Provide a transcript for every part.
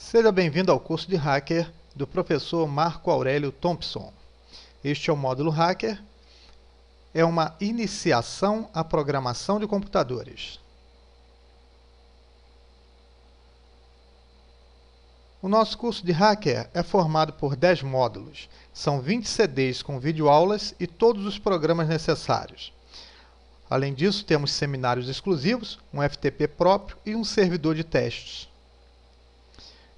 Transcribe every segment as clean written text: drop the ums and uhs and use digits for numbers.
Seja bem-vindo ao curso de Hacker do professor Marco Aurélio Thompson. Este é o módulo Hacker, é uma iniciação à programação de computadores. O nosso curso de Hacker é formado por 10 módulos. São 20 CDs com videoaulas e todos os programas necessários. Além disso, temos seminários exclusivos, um FTP próprio e um servidor de testes.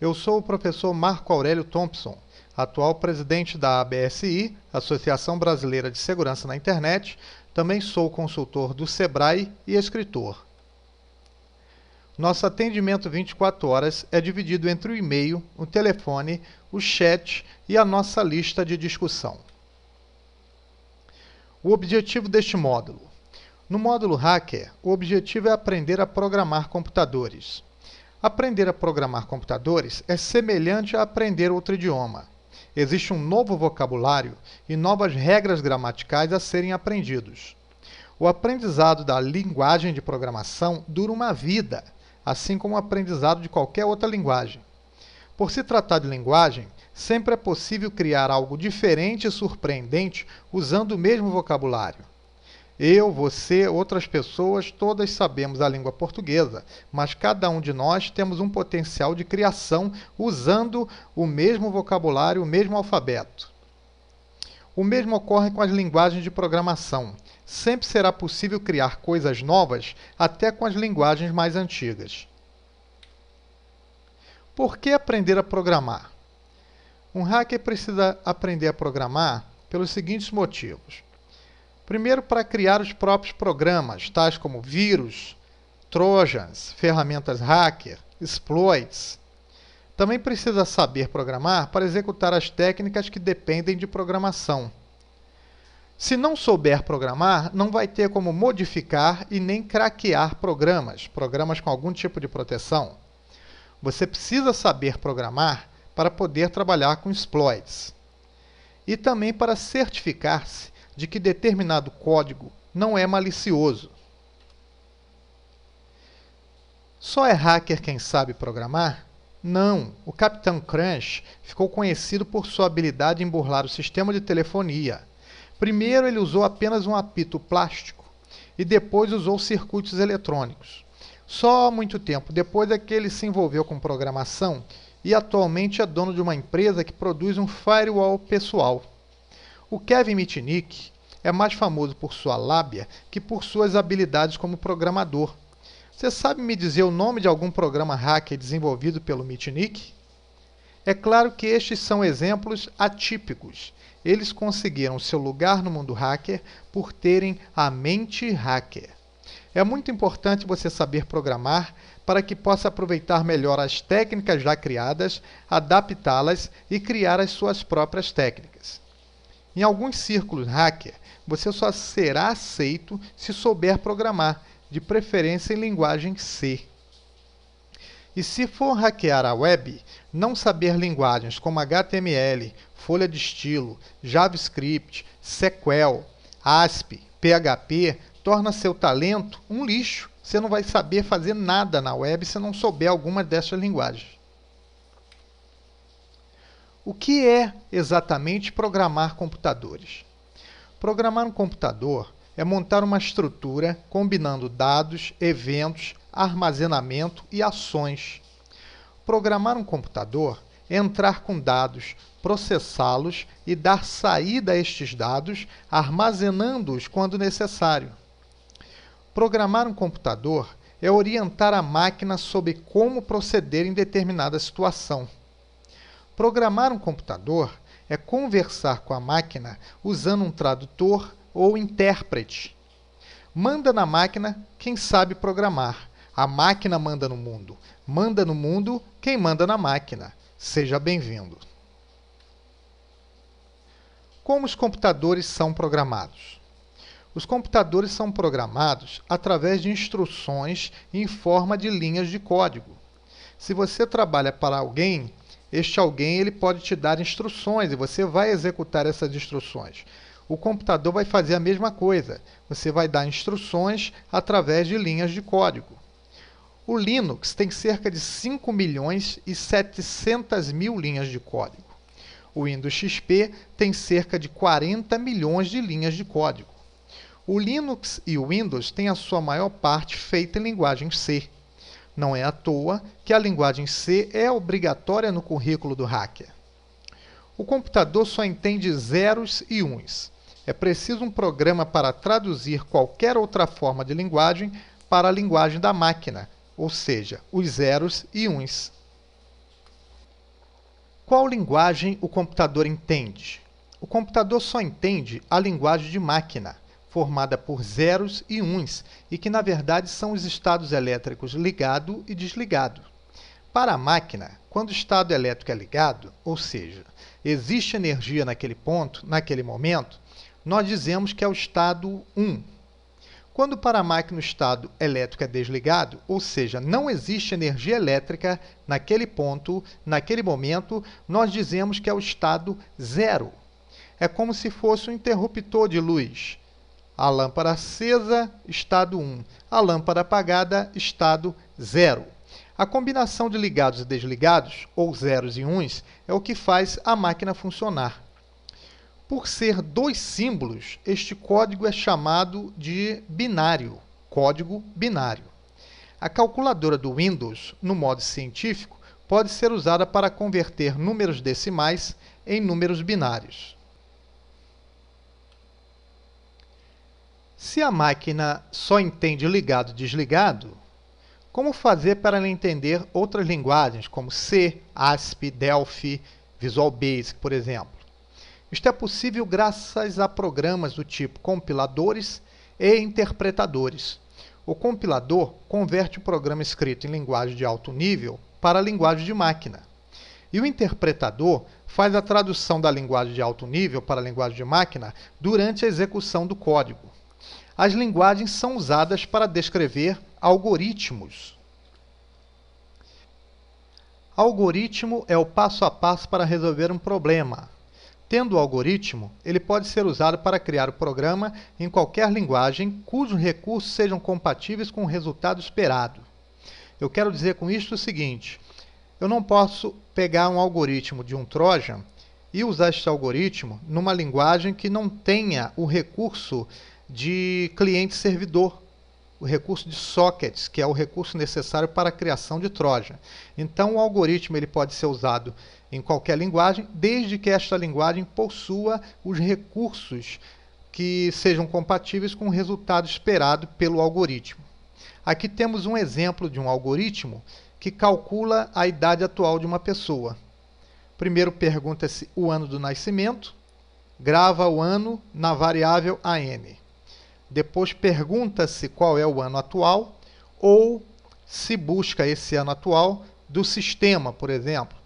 Eu sou o professor Marco Aurélio Thompson, atual presidente da ABSI, Associação Brasileira de Segurança na Internet. Também sou consultor do Sebrae e escritor. Nosso atendimento 24 horas é dividido entre o e-mail, o telefone, o chat e a nossa lista de discussão. O objetivo deste módulo. No módulo Hacker, o objetivo é aprender a programar computadores. Aprender a programar computadores é semelhante a aprender outro idioma. Existe um novo vocabulário e novas regras gramaticais a serem aprendidos. O aprendizado da linguagem de programação dura uma vida, assim como o aprendizado de qualquer outra linguagem. Por se tratar de linguagem, sempre é possível criar algo diferente e surpreendente usando o mesmo vocabulário. Eu, você, outras pessoas, todas sabemos a língua portuguesa, mas cada um de nós temos um potencial de criação usando o mesmo vocabulário, o mesmo alfabeto. O mesmo ocorre com as linguagens de programação. Sempre será possível criar coisas novas, até com as linguagens mais antigas. Por que aprender a programar? Um hacker precisa aprender a programar pelos seguintes motivos. Primeiro, para criar os próprios programas, tais como vírus, trojans, ferramentas hacker, exploits. Também precisa saber programar para executar as técnicas que dependem de programação. Se não souber programar, não vai ter como modificar e nem craquear programas com algum tipo de proteção. Você precisa saber programar para poder trabalhar com exploits. E também para certificar-se de que determinado código não é malicioso. Só é hacker quem sabe programar? Não, o Capitão Crunch ficou conhecido por sua habilidade em burlar o sistema de telefonia. Primeiro ele usou apenas um apito plástico e depois usou circuitos eletrônicos. Só há muito tempo depois é que ele se envolveu com programação e atualmente é dono de uma empresa que produz um firewall pessoal. O Kevin Mitnick é mais famoso por sua lábia que por suas habilidades como programador. Você sabe me dizer o nome de algum programa hacker desenvolvido pelo Mitnick? É claro que estes são exemplos atípicos. Eles conseguiram seu lugar no mundo hacker por terem a mente hacker. É muito importante você saber programar para que possa aproveitar melhor as técnicas já criadas, adaptá-las e criar as suas próprias técnicas. Em alguns círculos hacker, você só será aceito se souber programar, de preferência em linguagem C. E se for hackear a web, não saber linguagens como HTML, folha de estilo, JavaScript, SQL, ASP, PHP, torna seu talento um lixo. Você não vai saber fazer nada na web se não souber alguma dessas linguagens. O que é exatamente programar computadores? Programar um computador é montar uma estrutura combinando dados, eventos, armazenamento e ações. Programar um computador é entrar com dados, processá-los e dar saída a estes dados, armazenando-os quando necessário. Programar um computador é orientar a máquina sobre como proceder em determinada situação. Programar um computador é conversar com a máquina usando um tradutor ou intérprete. Manda na máquina quem sabe programar. A máquina manda no mundo. Manda no mundo quem manda na máquina. Seja bem-vindo. Como os computadores são programados? Os computadores são programados através de instruções em forma de linhas de código. Se você trabalha para alguém, este alguém ele pode te dar instruções e você vai executar essas instruções. O computador vai fazer a mesma coisa. Você vai dar instruções através de linhas de código. O Linux tem cerca de 5 milhões e 700 mil linhas de código. O Windows XP tem cerca de 40 milhões de linhas de código. O Linux e o Windows têm a sua maior parte feita em linguagem C. Não é à toa que a linguagem C é obrigatória no currículo do hacker. O computador só entende zeros e uns. É preciso um programa para traduzir qualquer outra forma de linguagem para a linguagem da máquina, ou seja, os zeros e uns. Qual linguagem o computador entende? O computador só entende a linguagem de máquina, formada por zeros e uns, e que na verdade são os estados elétricos ligado e desligado. Para a máquina, quando o estado elétrico é ligado, ou seja, existe energia naquele ponto, naquele momento, nós dizemos que é o estado 1. Quando para a máquina o estado elétrico é desligado, ou seja, não existe energia elétrica naquele ponto, naquele momento, nós dizemos que é o estado 0. É como se fosse um interruptor de luz. A lâmpada acesa, estado 1. A lâmpada apagada, estado 0. A combinação de ligados e desligados, ou zeros e uns, é o que faz a máquina funcionar. Por ser dois símbolos, este código é chamado de binário, código binário. A calculadora do Windows, no modo científico, pode ser usada para converter números decimais em números binários. Se a máquina só entende ligado e desligado, como fazer para ela entender outras linguagens, como C, ASP, Delphi, Visual Basic, por exemplo? Isto é possível graças a programas do tipo compiladores e interpretadores. O compilador converte o programa escrito em linguagem de alto nível para a linguagem de máquina. E o interpretador faz a tradução da linguagem de alto nível para a linguagem de máquina durante a execução do código. As linguagens são usadas para descrever algoritmos. Algoritmo é o passo a passo para resolver um problema. Tendo o algoritmo, ele pode ser usado para criar o programa em qualquer linguagem cujos recursos sejam compatíveis com o resultado esperado. Eu quero dizer com isto o seguinte: eu não posso pegar um algoritmo de um Trojan e usar este algoritmo numa linguagem que não tenha o recurso de cliente-servidor, o recurso de sockets, que é o recurso necessário para a criação de Trojan. Então, o algoritmo ele pode ser usado em qualquer linguagem, desde que esta linguagem possua os recursos que sejam compatíveis com o resultado esperado pelo algoritmo. Aqui temos um exemplo de um algoritmo que calcula a idade atual de uma pessoa. Primeiro pergunta-se o ano do nascimento, grava o ano na variável AN. Depois pergunta-se qual é o ano atual, ou se busca esse ano atual do sistema, por exemplo,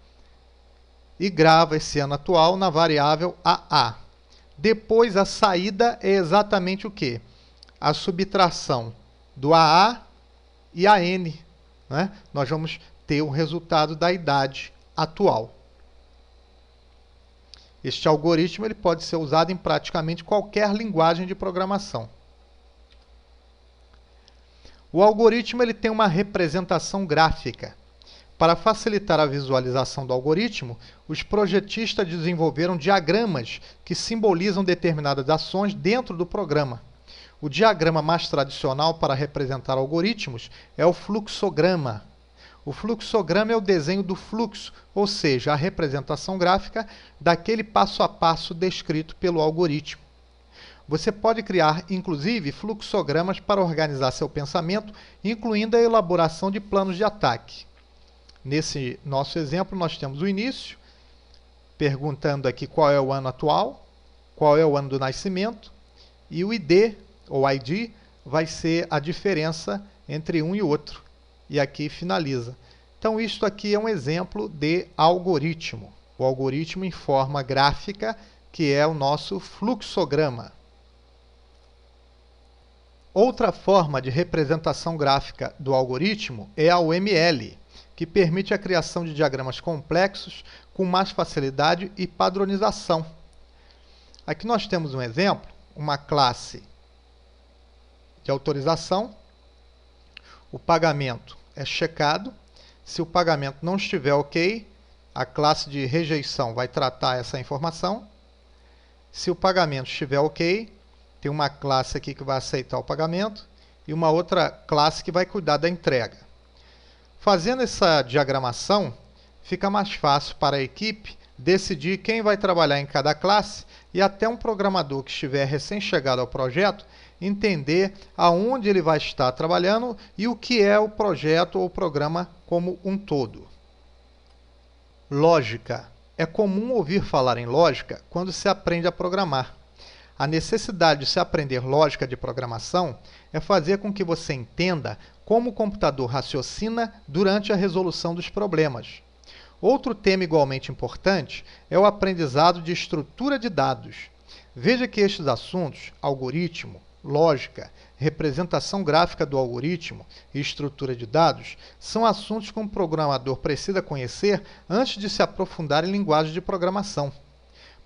e grava esse ano atual na variável AA. Depois a saída é exatamente o quê? A subtração do AA e AN, né? Nós vamos ter o resultado da idade atual. Este algoritmo ele pode ser usado em praticamente qualquer linguagem de programação. O algoritmo ele tem uma representação gráfica. Para facilitar a visualização do algoritmo, os projetistas desenvolveram diagramas que simbolizam determinadas ações dentro do programa. O diagrama mais tradicional para representar algoritmos é o fluxograma. O fluxograma é o desenho do fluxo, ou seja, a representação gráfica daquele passo a passo descrito pelo algoritmo. Você pode criar, inclusive, fluxogramas para organizar seu pensamento, incluindo a elaboração de planos de ataque. Nesse nosso exemplo, nós temos o início, perguntando aqui qual é o ano atual, qual é o ano do nascimento, e o ID, ou ID, vai ser a diferença entre um e outro. E aqui finaliza. Então, isto aqui é um exemplo de algoritmo. O algoritmo em forma gráfica, que é o nosso fluxograma. Outra forma de representação gráfica do algoritmo é a UML, que permite a criação de diagramas complexos com mais facilidade e padronização. Aqui nós temos um exemplo, uma classe de autorização. O pagamento é checado. Se o pagamento não estiver ok, a classe de rejeição vai tratar essa informação. Se o pagamento estiver ok, tem uma classe aqui que vai aceitar o pagamento e uma outra classe que vai cuidar da entrega. Fazendo essa diagramação, fica mais fácil para a equipe decidir quem vai trabalhar em cada classe e até um programador que estiver recém-chegado ao projeto entender aonde ele vai estar trabalhando e o que é o projeto ou o programa como um todo. Lógica. É comum ouvir falar em lógica quando se aprende a programar. A necessidade de se aprender lógica de programação é fazer com que você entenda como o computador raciocina durante a resolução dos problemas. Outro tema igualmente importante é o aprendizado de estrutura de dados. Veja que estes assuntos, algoritmo, lógica, representação gráfica do algoritmo e estrutura de dados, são assuntos que um programador precisa conhecer antes de se aprofundar em linguagem de programação.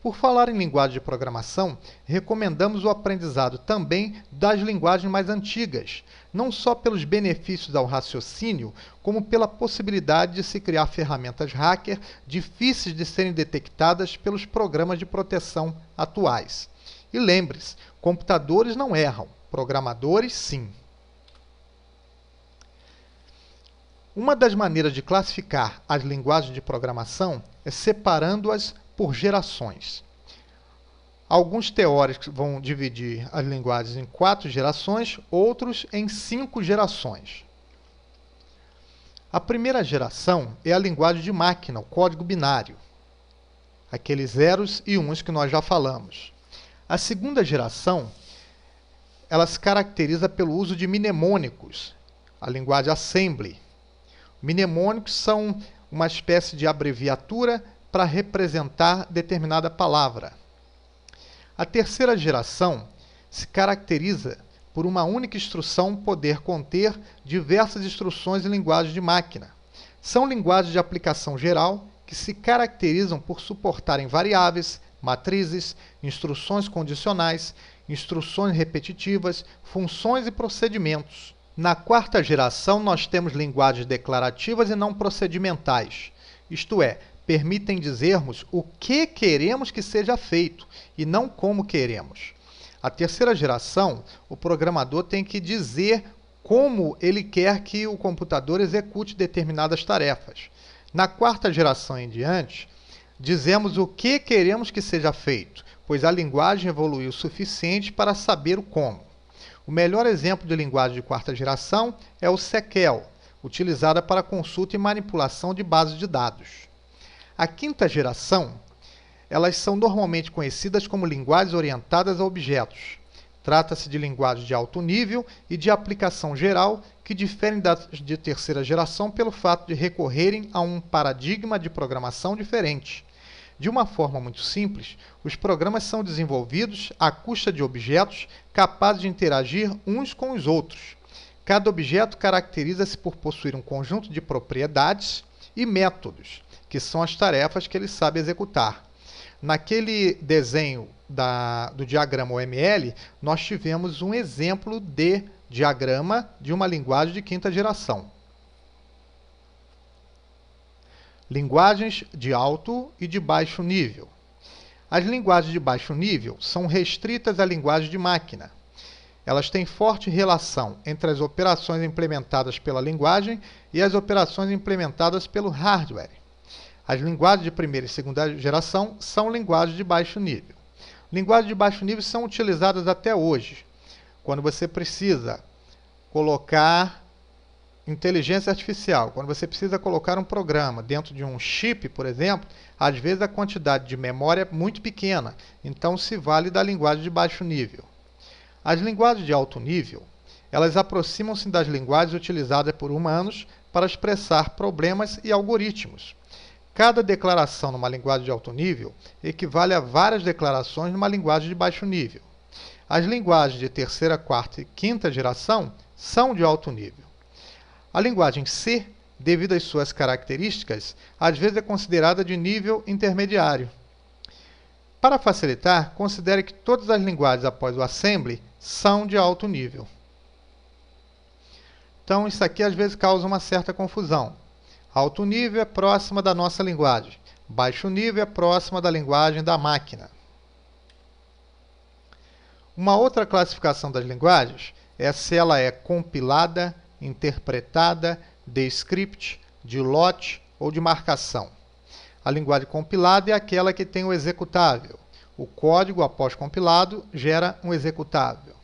Por falar em linguagem de programação, recomendamos o aprendizado também das linguagens mais antigas, não só pelos benefícios ao raciocínio, como pela possibilidade de se criar ferramentas hacker difíceis de serem detectadas pelos programas de proteção atuais. E lembre-se, computadores não erram, programadores sim. Uma das maneiras de classificar as linguagens de programação é separando-as por gerações. Alguns teóricos vão dividir as linguagens em 4 gerações, outros em 5 gerações. A primeira geração é a linguagem de máquina, o código binário, aqueles zeros e uns que nós já falamos. A segunda geração, ela se caracteriza pelo uso de mnemônicos, a linguagem assembly. Mnemônicos são uma espécie de abreviatura para representar determinada palavra. A terceira geração se caracteriza por uma única instrução poder conter diversas instruções em linguagem de máquina. São linguagens de aplicação geral que se caracterizam por suportarem variáveis, matrizes, instruções condicionais, instruções repetitivas, funções e procedimentos. Na quarta geração, nós temos linguagens declarativas e não procedimentais, isto é, permitem dizermos o que queremos que seja feito e não como queremos. A terceira geração, o programador tem que dizer como ele quer que o computador execute determinadas tarefas. Na quarta geração em diante, dizemos o que queremos que seja feito, pois a linguagem evoluiu o suficiente para saber o como. O melhor exemplo de linguagem de quarta geração é o SEQL, utilizada para consulta e manipulação de bases de dados. A quinta geração, elas são normalmente conhecidas como linguagens orientadas a objetos. Trata-se de linguagens de alto nível e de aplicação geral que diferem das de terceira geração pelo fato de recorrerem a um paradigma de programação diferente. De uma forma muito simples, os programas são desenvolvidos à custa de objetos capazes de interagir uns com os outros. Cada objeto caracteriza-se por possuir um conjunto de propriedades e métodos, que são as tarefas que ele sabe executar. Naquele desenho do diagrama OML, nós tivemos um exemplo de diagrama de uma linguagem de quinta geração. Linguagens de alto e de baixo nível. As linguagens de baixo nível são restritas à linguagem de máquina. Elas têm forte relação entre as operações implementadas pela linguagem e as operações implementadas pelo hardware. As linguagens de primeira e segunda geração são linguagens de baixo nível. Linguagens de baixo nível são utilizadas até hoje, quando você precisa colocar inteligência artificial, quando você precisa colocar um programa dentro de um chip, por exemplo, às vezes a quantidade de memória é muito pequena, então se vale da linguagem de baixo nível. As linguagens de alto nível, elas aproximam-se das linguagens utilizadas por humanos para expressar problemas e algoritmos. Cada declaração numa linguagem de alto nível equivale a várias declarações numa linguagem de baixo nível. As linguagens de terceira, quarta e quinta geração são de alto nível. A linguagem C, devido às suas características, às vezes é considerada de nível intermediário. Para facilitar, considere que todas as linguagens após o assembly são de alto nível. Então, isso aqui às vezes causa uma certa confusão. Alto nível é próxima da nossa linguagem. Baixo nível é próxima da linguagem da máquina. Uma outra classificação das linguagens é se ela é compilada, interpretada, de script, de lote ou de marcação. A linguagem compilada é aquela que tem o executável. O código, após compilado, gera um executável.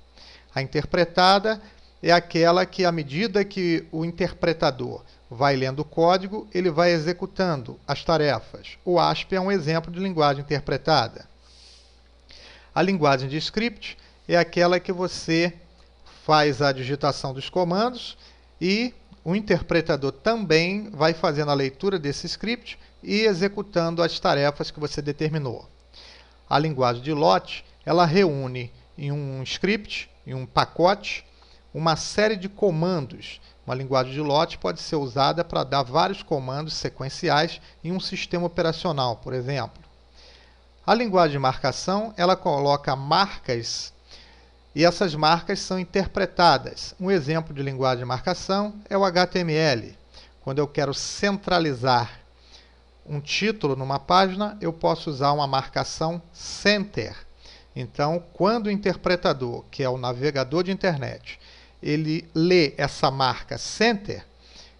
A interpretada é aquela que, à medida que o interpretador vai lendo o código, ele vai executando as tarefas. O ASP é um exemplo de linguagem interpretada. A linguagem de script é aquela que você faz a digitação dos comandos e o interpretador também vai fazendo a leitura desse script e executando as tarefas que você determinou. A linguagem de lote, ela reúne em um script, em um pacote, uma série de comandos. Uma linguagem de lote pode ser usada para dar vários comandos sequenciais em um sistema operacional, por exemplo. A linguagem de marcação, ela coloca marcas e essas marcas são interpretadas. Um exemplo de linguagem de marcação é o HTML. Quando eu quero centralizar um título numa página, eu posso usar uma marcação center. Então, quando o interpretador, que é o navegador de internet, ele lê essa marca center,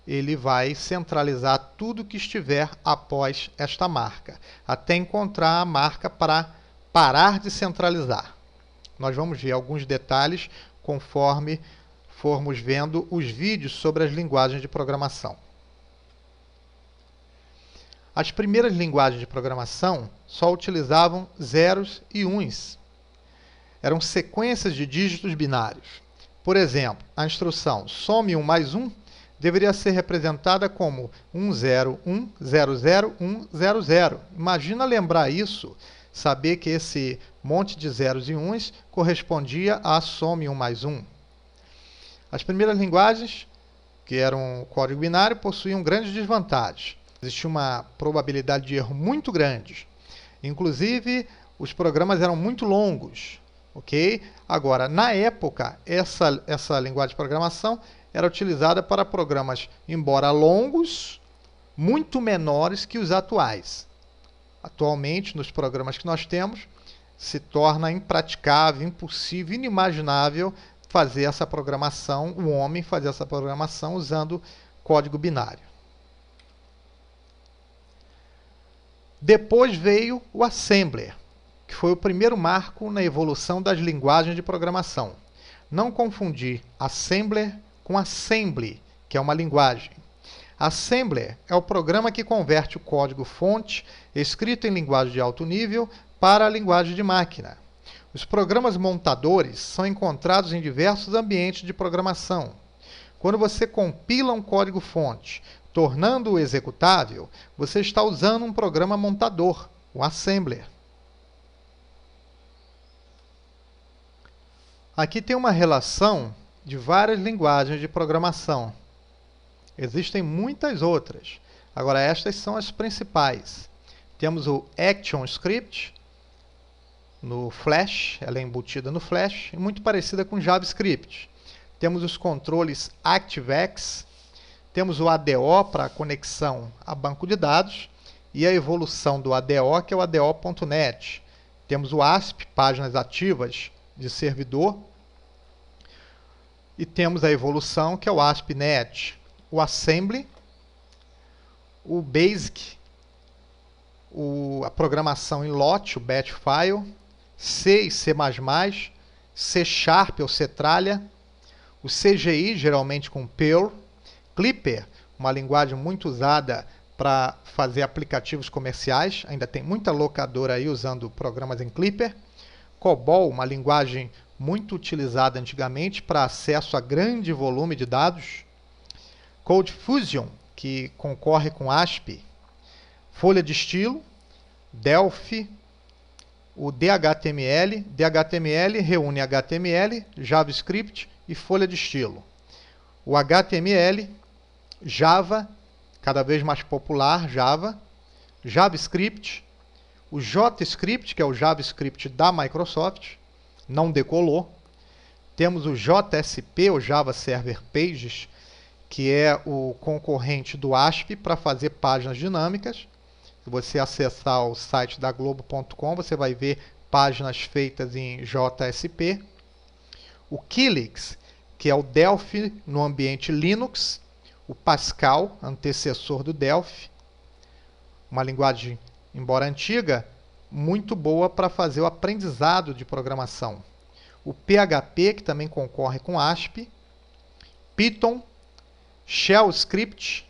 ele vai centralizar tudo que estiver após esta marca, até encontrar a marca para parar de centralizar. Nós vamos ver alguns detalhes conforme formos vendo os vídeos sobre as linguagens de programação. As primeiras linguagens de programação só utilizavam zeros e uns. Eram sequências de dígitos binários. Por exemplo, a instrução some 1 mais 1 deveria ser representada como 101000100. Imagina lembrar isso, saber que esse monte de zeros e uns correspondia a some 1 mais 1. As primeiras linguagens, que eram código binário, possuíam grandes desvantagens. Existia uma probabilidade de erro muito grande. Inclusive, os programas eram muito longos. Ok? Agora, na época, essa linguagem de programação era utilizada para programas, embora longos, muito menores que os atuais. Atualmente, nos programas que nós temos, se torna impraticável, impossível, inimaginável fazer essa programação, o homem fazer essa programação usando código binário. Depois veio o Assembler, que foi o primeiro marco na evolução das linguagens de programação. Não confundir Assembler com Assembly, que é uma linguagem. Assembler é o programa que converte o código-fonte escrito em linguagem de alto nível para a linguagem de máquina. Os programas montadores são encontrados em diversos ambientes de programação. Quando você compila um código-fonte, tornando-o executável, você está usando um programa montador, o Assembler. Aqui tem uma relação de várias linguagens de programação. Existem muitas outras. Agora, estas são as principais. Temos o ActionScript no Flash, ela é embutida no Flash, e muito parecida com JavaScript. Temos os controles ActiveX, temos o ADO para conexão a banco de dados, e a evolução do ADO, que é o ADO.NET. Temos o ASP, páginas ativas de servidor, e temos a evolução, que é o ASP.NET, o Assembly, o Basic, a programação em LOT, o Batch File, C e C++, C Sharp ou Cetralha, o CGI, geralmente com Perl, Clipper, uma linguagem muito usada para fazer aplicativos comerciais, ainda tem muita locadora aí usando programas em Clipper, COBOL, uma linguagem muito utilizada antigamente para acesso a grande volume de dados, CodeFusion, que concorre com ASP, folha de estilo, Delphi, o DHTML. DHTML reúne HTML, JavaScript e folha de estilo. O HTML, Java, cada vez mais popular, Java, JavaScript, o JScript, que é o JavaScript da Microsoft, não decolou. Temos o JSP, o Java Server Pages, que é o concorrente do ASP para fazer páginas dinâmicas. Se você acessar o site da Globo.com, você vai ver páginas feitas em JSP. O Kylix, que é o Delphi no ambiente Linux. O Pascal, antecessor do Delphi. Uma linguagem, embora antiga, muito boa para fazer o aprendizado de programação. O PHP, que também concorre com ASP. Python, Shell Script,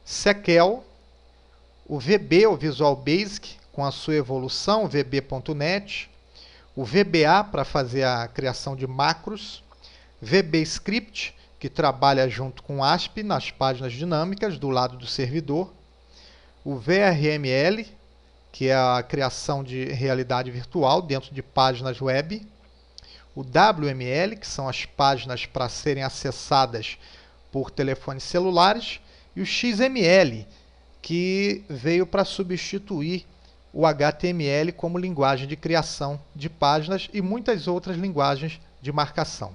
Sequel, o VB, o Visual Basic, com a sua evolução, VB.net, o VBA, para fazer a criação de macros, VB Script, que trabalha junto com ASP nas páginas dinâmicas do lado do servidor, o VRML, que é a criação de realidade virtual dentro de páginas web, o WML, que são as páginas para serem acessadas por telefones celulares, e o XML, que veio para substituir o HTML como linguagem de criação de páginas e muitas outras linguagens de marcação.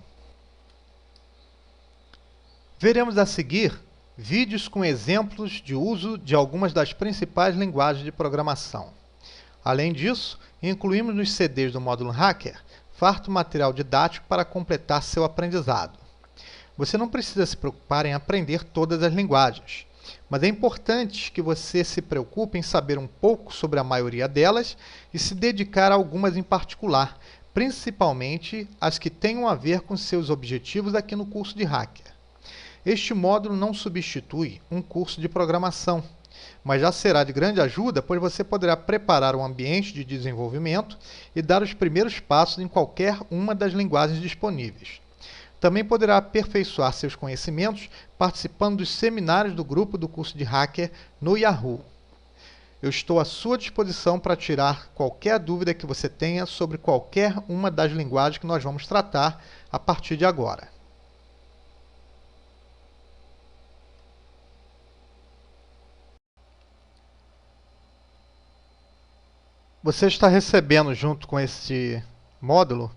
Veremos a seguir vídeos com exemplos de uso de algumas das principais linguagens de programação. Além disso, incluímos nos CDs do módulo Hacker farto material didático para completar seu aprendizado. Você não precisa se preocupar em aprender todas as linguagens, mas é importante que você se preocupe em saber um pouco sobre a maioria delas e se dedicar a algumas em particular, principalmente as que tenham a ver com seus objetivos aqui no curso de Hacker. Este módulo não substitui um curso de programação, mas já será de grande ajuda, pois você poderá preparar um ambiente de desenvolvimento e dar os primeiros passos em qualquer uma das linguagens disponíveis. Também poderá aperfeiçoar seus conhecimentos participando dos seminários do grupo do curso de Hacker no Yahoo. Eu estou à sua disposição para tirar qualquer dúvida que você tenha sobre qualquer uma das linguagens que nós vamos tratar a partir de agora. Você está recebendo, junto com esse módulo,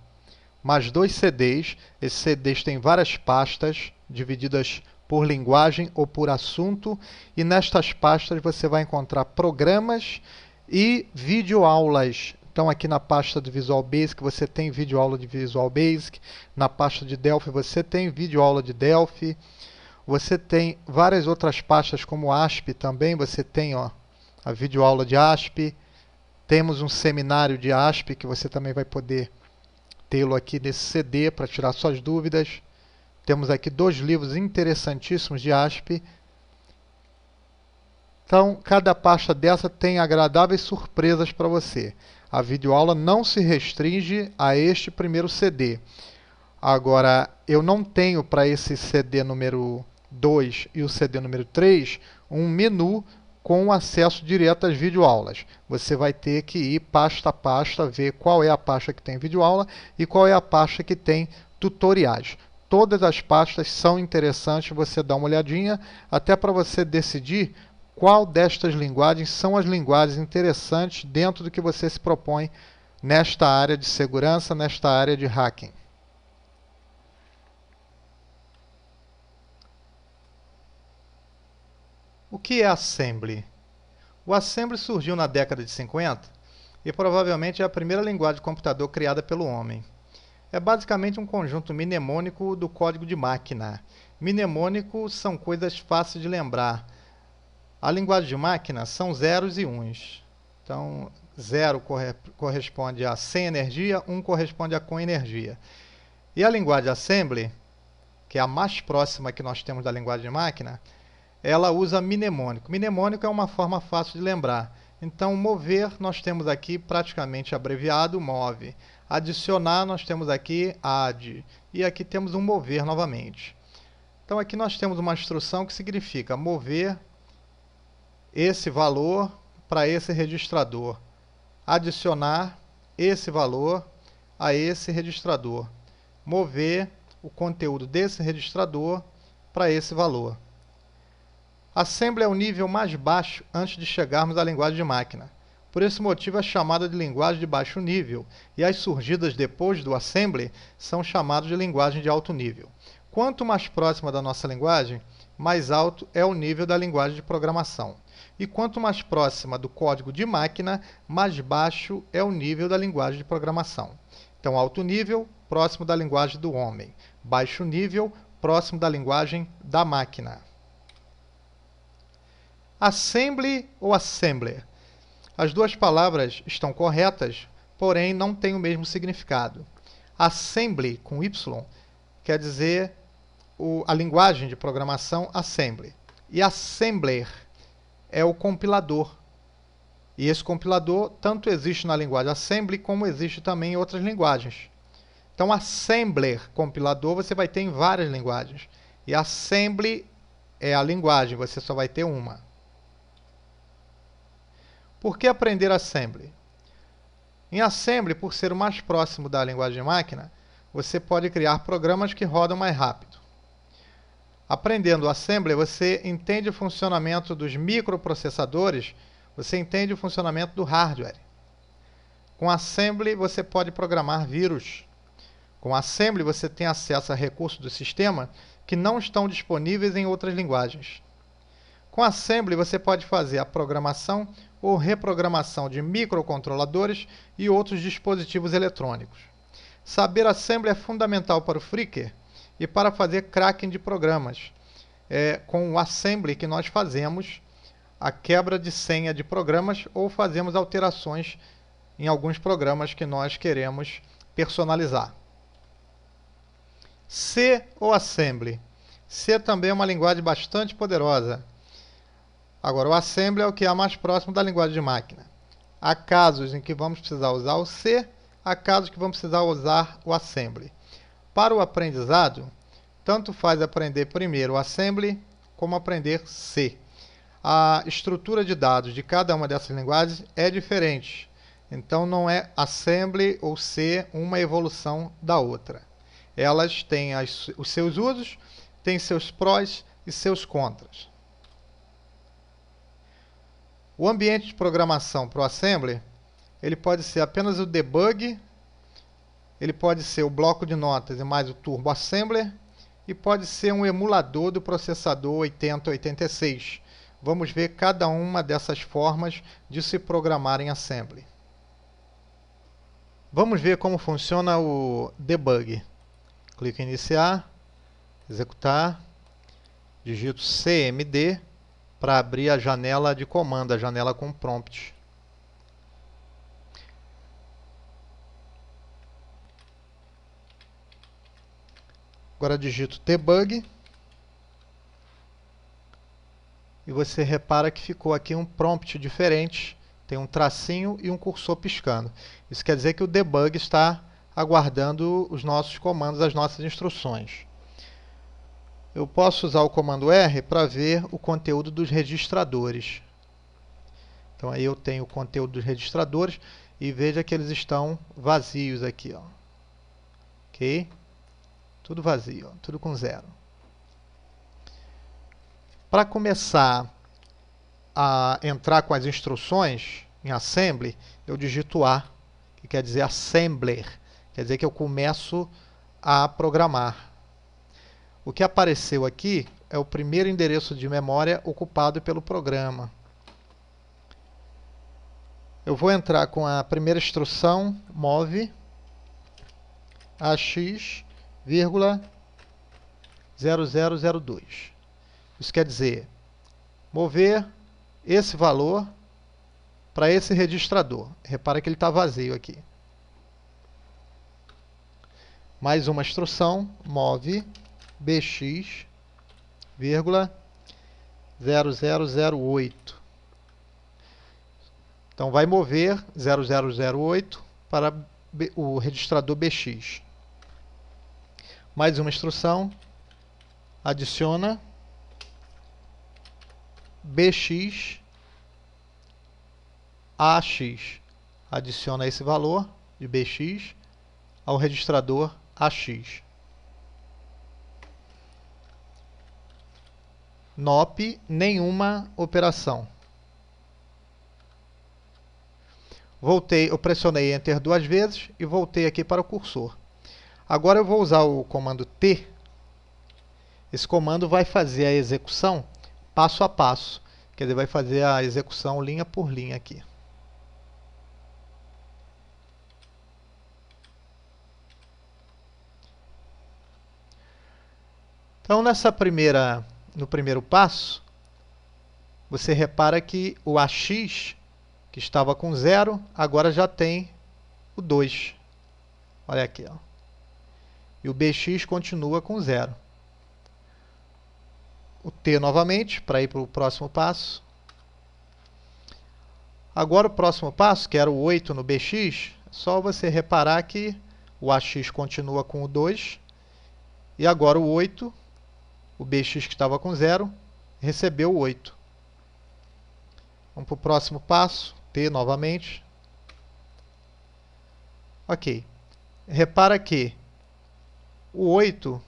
mais 2 CDs. Esses CDs têm várias pastas, divididas por linguagem ou por assunto, e nestas pastas você vai encontrar programas e videoaulas. Então aqui na pasta do Visual Basic você tem videoaula de Visual Basic, na pasta de Delphi você tem videoaula de Delphi, você tem várias outras pastas como ASP também, você tem a videoaula de ASP, temos um seminário de ASP que você também vai poder tê-lo aqui nesse CD para tirar suas dúvidas. Temos aqui 2 livros interessantíssimos de ASP. Então, cada pasta dessa tem agradáveis surpresas para você. A videoaula não se restringe a este primeiro CD. Agora, eu não tenho para esse CD número 2 e o CD número 3 um menu com acesso direto às videoaulas. Você vai ter que ir pasta a pasta, ver qual é a pasta que tem videoaula e qual é a pasta que tem tutoriais. Todas as pastas são interessantes, você dá uma olhadinha, até para você decidir qual destas linguagens são as linguagens interessantes dentro do que você se propõe nesta área de segurança, nesta área de hacking. O que é Assembly? O Assembly surgiu na década de 50 e provavelmente é a primeira linguagem de computador criada pelo homem. É basicamente um conjunto mnemônico do código de máquina. Mnemônicos são coisas fáceis de lembrar. A linguagem de máquina são zeros e uns. Então, 0 corresponde a sem energia, 1 corresponde a com energia. E a linguagem Assembly, que é a mais próxima que nós temos da linguagem de máquina, ela usa mnemônico. Mnemônico é uma forma fácil de lembrar. Então, mover, nós temos aqui praticamente abreviado, move. Adicionar, nós temos aqui add. E aqui temos um mover novamente. Então, aqui nós temos uma instrução que significa mover esse valor para esse registrador. Adicionar esse valor a esse registrador. Mover o conteúdo desse registrador para esse valor. Assembly é o nível mais baixo antes de chegarmos à linguagem de máquina. Por esse motivo é chamada de linguagem de baixo nível, e as surgidas depois do Assembly são chamadas de linguagem de alto nível. Quanto mais próxima da nossa linguagem, mais alto é o nível da linguagem de programação. E quanto mais próxima do código de máquina, mais baixo é o nível da linguagem de programação. Então, alto nível, próximo da linguagem do homem. Baixo nível, próximo da linguagem da máquina. Assembly ou assembler? As duas palavras estão corretas, porém não têm o mesmo significado. Assembly, com Y, quer dizer a linguagem de programação assembly. E assembler é o compilador. E esse compilador tanto existe na linguagem assembly como existe também em outras linguagens. Então, assembler, compilador, você vai ter em várias linguagens. E assembly é a linguagem, você só vai ter uma. Por que aprender assembly? Em assembly, por ser o mais próximo da linguagem de máquina, você pode criar programas que rodam mais rápido. Aprendendo assembly, você entende o funcionamento dos microprocessadores, você entende o funcionamento do hardware. Com assembly, você pode programar vírus. Com assembly, você tem acesso a recursos do sistema que não estão disponíveis em outras linguagens. Com assembly, você pode fazer a programação ou reprogramação de microcontroladores e outros dispositivos eletrônicos. Saber assembly é fundamental para o Freaker e para fazer cracking de programas. É com o assembly que nós fazemos a quebra de senha de programas ou fazemos alterações em alguns programas que nós queremos personalizar. C ou assembly? C também é uma linguagem bastante poderosa. Agora, o assembly é o que é mais próximo da linguagem de máquina. Há casos em que vamos precisar usar o C, há casos que vamos precisar usar o assembly. Para o aprendizado, tanto faz aprender primeiro o assembly como aprender C. A estrutura de dados de cada uma dessas linguagens é diferente. Então, não é assembly ou C uma evolução da outra. Elas têm os seus usos, têm seus prós e seus contras. O ambiente de programação para o assembly, ele pode ser apenas o debug, ele pode ser o bloco de notas e mais o turbo assembler, e pode ser um emulador do processador 8086. Vamos ver cada uma dessas formas de se programar em assembly. Vamos ver como funciona o debug. Clico em iniciar, executar, digito CMD para abrir a janela de comando, a janela com prompt. Agora digito debug e você repara que ficou aqui um prompt diferente, tem um tracinho e um cursor piscando. Isso quer dizer que o debug está aguardando os nossos comandos, as nossas instruções. Eu posso usar o comando R para ver o conteúdo dos registradores. Então aí eu tenho o conteúdo dos registradores e veja que eles estão vazios aqui, ó. Ok? Tudo vazio, ó, tudo com 0. Para começar a entrar com as instruções em assembly, eu digito A, que quer dizer assembler, quer dizer que eu começo a programar. O que apareceu aqui é o primeiro endereço de memória ocupado pelo programa. Eu vou entrar com a primeira instrução, move AX, 0002. Isso quer dizer, mover esse valor para esse registrador. Repara que ele está vazio aqui. Mais uma instrução, move BX, 0008. Então, vai mover 0008 para o registrador BX. Mais uma instrução, adiciona BX AX. Adiciona esse valor de BX ao registrador AX. NOP, nenhuma operação. Voltei, eu pressionei Enter 2 vezes e voltei aqui para o cursor. Agora eu vou usar o comando T, Esse comando vai fazer a execução passo a passo. Quer dizer, vai fazer a execução linha por linha aqui. Então, no primeiro passo, você repara que o AX, que estava com 0, agora já tem o 2. Olha aqui, ó. E o BX continua com 0. O T novamente, para ir para o próximo passo. Agora o próximo passo, que era o 8 no BX, é só você reparar que o AX continua com o 2. E agora o 8, o BX que estava com 0, recebeu o 8. Vamos para o próximo passo, T novamente. Ok. Repara que o 8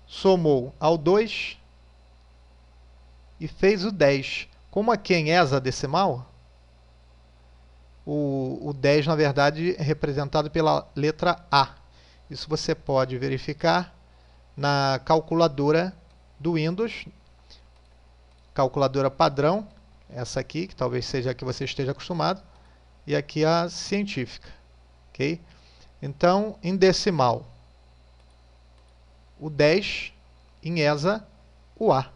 somou ao 2 e fez o 10. Como aqui é em hexadecimal, o 10, na verdade, é representado pela letra A. Isso você pode verificar na calculadora do Windows, calculadora padrão, essa aqui, que talvez seja a que você esteja acostumado, e aqui a científica. Okay? Então, em decimal, o 10, em hexa, o A.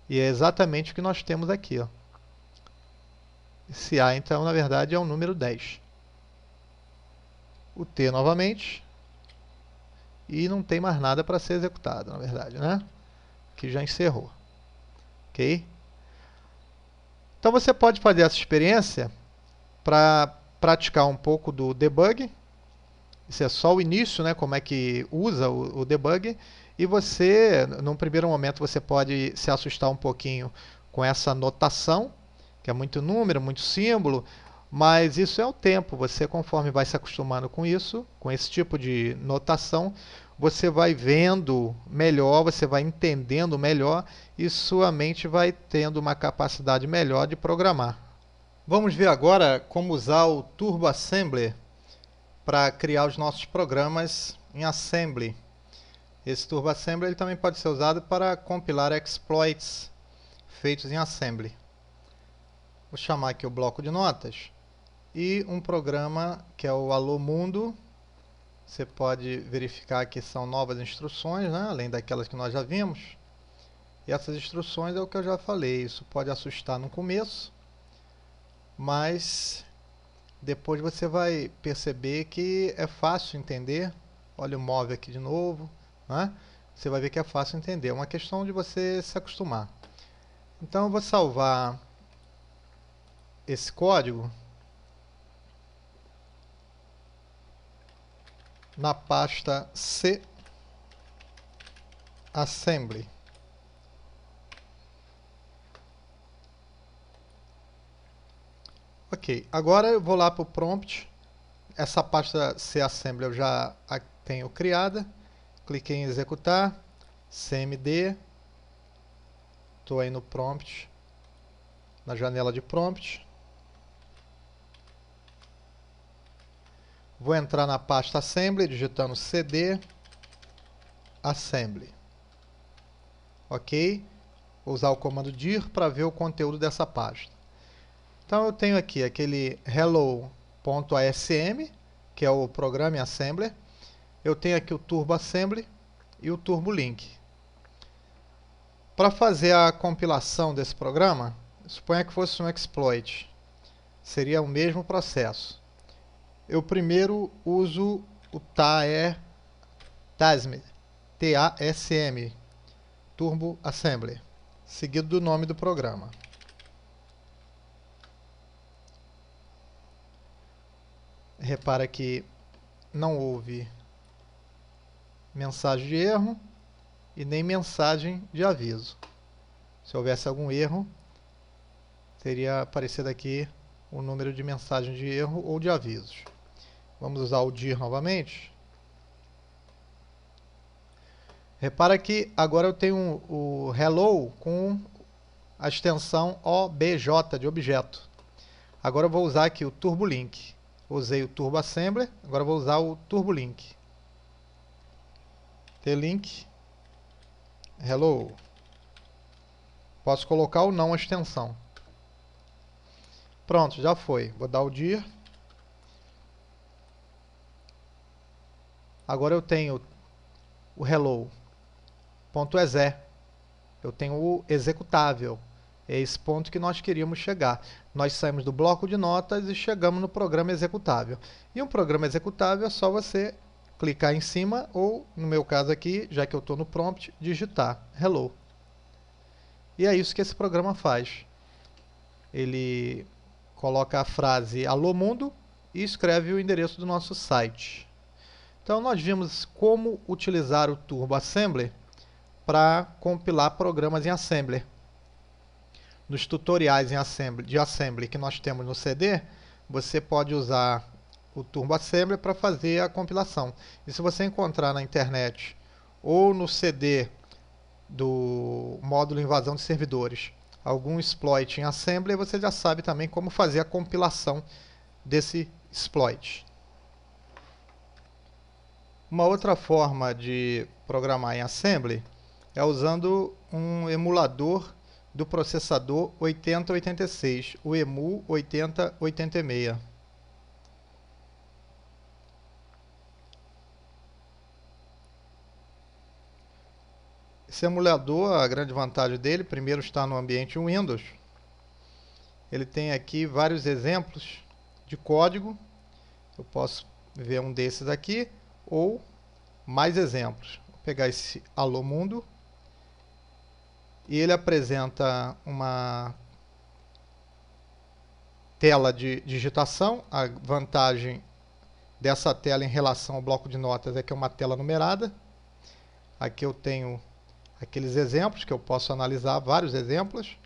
E é exatamente o que nós temos aqui. Ó. Esse A, então, na verdade, é o número 10. O T novamente. E não tem mais nada para ser executado, na verdade, né? Que já encerrou. Ok? Então, você pode fazer essa experiência para praticar um pouco do debug. Isso é só o início, né? Como é que usa o debug. E você, num primeiro momento, você pode se assustar um pouquinho com essa notação, que é muito número, muito símbolo, mas isso é o tempo. Você, conforme vai se acostumando com isso, com esse tipo de notação, você vai vendo melhor, você vai entendendo melhor e sua mente vai tendo uma capacidade melhor de programar. Vamos ver agora como usar o Turbo Assembler para criar os nossos programas em Assembly. Esse Turbo Assembler ele também pode ser usado para compilar exploits feitos em Assembly. Vou chamar aqui o bloco de notas e um programa que é o Alô Mundo. Você pode verificar que são novas instruções, né? Além daquelas que nós já vimos. E essas instruções é o que eu já falei. Isso pode assustar no começo, mas depois você vai perceber que é fácil entender. Olha o móvel aqui de novo. Né? Você vai ver que é fácil entender. É uma questão de você se acostumar. Então eu vou salvar esse código na pasta C Assembly. Ok, agora eu vou lá para o prompt. Essa pasta C Assembly eu já a tenho criada. Cliquei em executar, cmd, estou aí no prompt, na janela de prompt. Vou entrar na pasta Assembly, digitando cd Assembly. Ok? Vou usar o comando dir para ver o conteúdo dessa pasta. Então eu tenho aqui aquele hello.asm, que é o programa em Assembler. Eu tenho aqui o Turbo Assembly e o Turbo Link. Para fazer a compilação desse programa, suponha que fosse um exploit. Seria o mesmo processo. Eu primeiro uso o TASM, T-A-S-M, Turbo Assembly, seguido do nome do programa. Repara que não houve mensagem de erro e nem mensagem de aviso. Se houvesse algum erro, teria aparecido aqui o número de mensagem de erro ou de avisos. Vamos usar o dir novamente. Repara que agora eu tenho o hello com a extensão OBJ de objeto. Agora eu vou usar aqui o Turbo Link. Usei o Turbo Assembler, agora eu vou usar o Turbo Link. T-Link hello. Posso colocar ou não a extensão. Pronto, já foi. Vou dar o dir. Agora eu tenho o hello.exe. Eu tenho o executável. É esse ponto que nós queríamos chegar. Nós saímos do bloco de notas e chegamos no programa executável. E um programa executável é só você clicar em cima ou, no meu caso aqui, já que eu estou no prompt, digitar hello. E é isso que esse programa faz. Ele coloca a frase alô mundo e escreve o endereço do nosso site. Então nós vimos como utilizar o Turbo Assembler para compilar programas em Assembler. Nos tutoriais de Assembly que nós temos no CD, você pode usar o Turbo Assembler para fazer a compilação. E se você encontrar na internet ou no CD do módulo invasão de servidores algum exploit em Assembly, você já sabe também como fazer a compilação desse exploit. Uma outra forma de programar em Assembly é usando um emulador do processador 8086, o EMU 8086. Esse emulador, a grande vantagem dele, primeiro está no ambiente Windows. Ele tem aqui vários exemplos de código. Eu posso ver um desses aqui ou mais exemplos. Vou pegar esse Alô Mundo e ele apresenta uma tela de digitação. A vantagem dessa tela em relação ao bloco de notas é que é uma tela numerada. Aqui eu tenho aqueles exemplos que eu posso analisar, vários exemplos.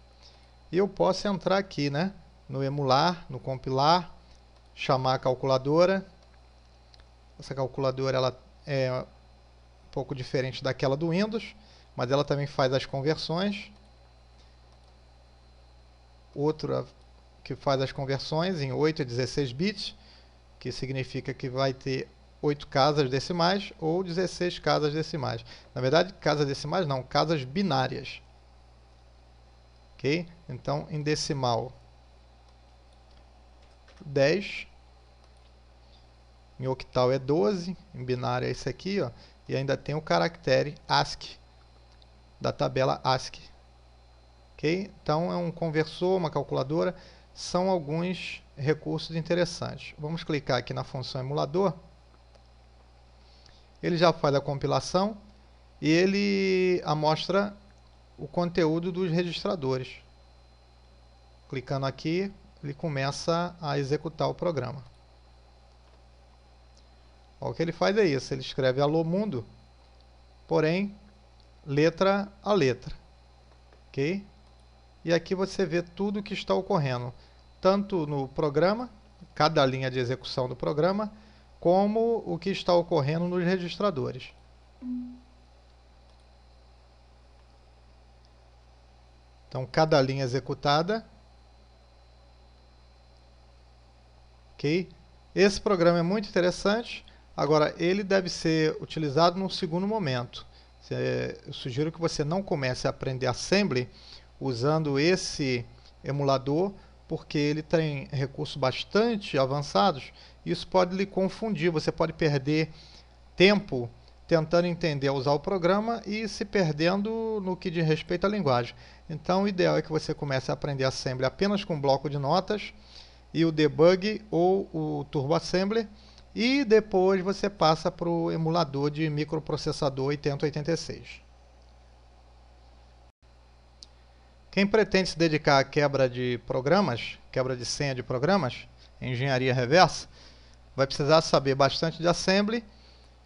E eu posso entrar aqui, né, no emular, no compilar, chamar a calculadora. Essa calculadora ela é um pouco diferente daquela do Windows, mas ela também faz as conversões. Outra que faz as conversões em 8 e 16 bits, que significa que vai ter 8 casas decimais ou 16 casas decimais. Na verdade, casas decimais não, casas binárias. Ok? Então, em decimal, 10. Em octal é 12. Em binário é esse aqui, ó. E ainda tem o caractere ASCII, da tabela ASCII. Ok? Então, é um conversor, uma calculadora. São alguns recursos interessantes. Vamos clicar aqui na função emulador. Ele já faz a compilação e ele amostra o conteúdo dos registradores. Clicando aqui, ele começa a executar o programa. O que ele faz é isso, ele escreve alô mundo, porém, letra a letra. Ok? E aqui você vê tudo o que está ocorrendo, tanto no programa, cada linha de execução do programa, como o que está ocorrendo nos registradores. Então, cada linha executada. Ok? Esse programa é muito interessante. Agora, ele deve ser utilizado num segundo momento. Eu sugiro que você não comece a aprender Assembly usando esse emulador, porque ele tem recursos bastante avançados. Isso pode lhe confundir, você pode perder tempo tentando entender usar o programa e se perdendo no que diz respeito à linguagem. Então, o ideal é que você comece a aprender Assembly apenas com bloco de notas e o debug ou o Turbo Assembler, e depois você passa para o emulador de microprocessador 8086. Quem pretende se dedicar à quebra de programas, quebra de senha de programas, engenharia reversa, vai precisar saber bastante de Assembly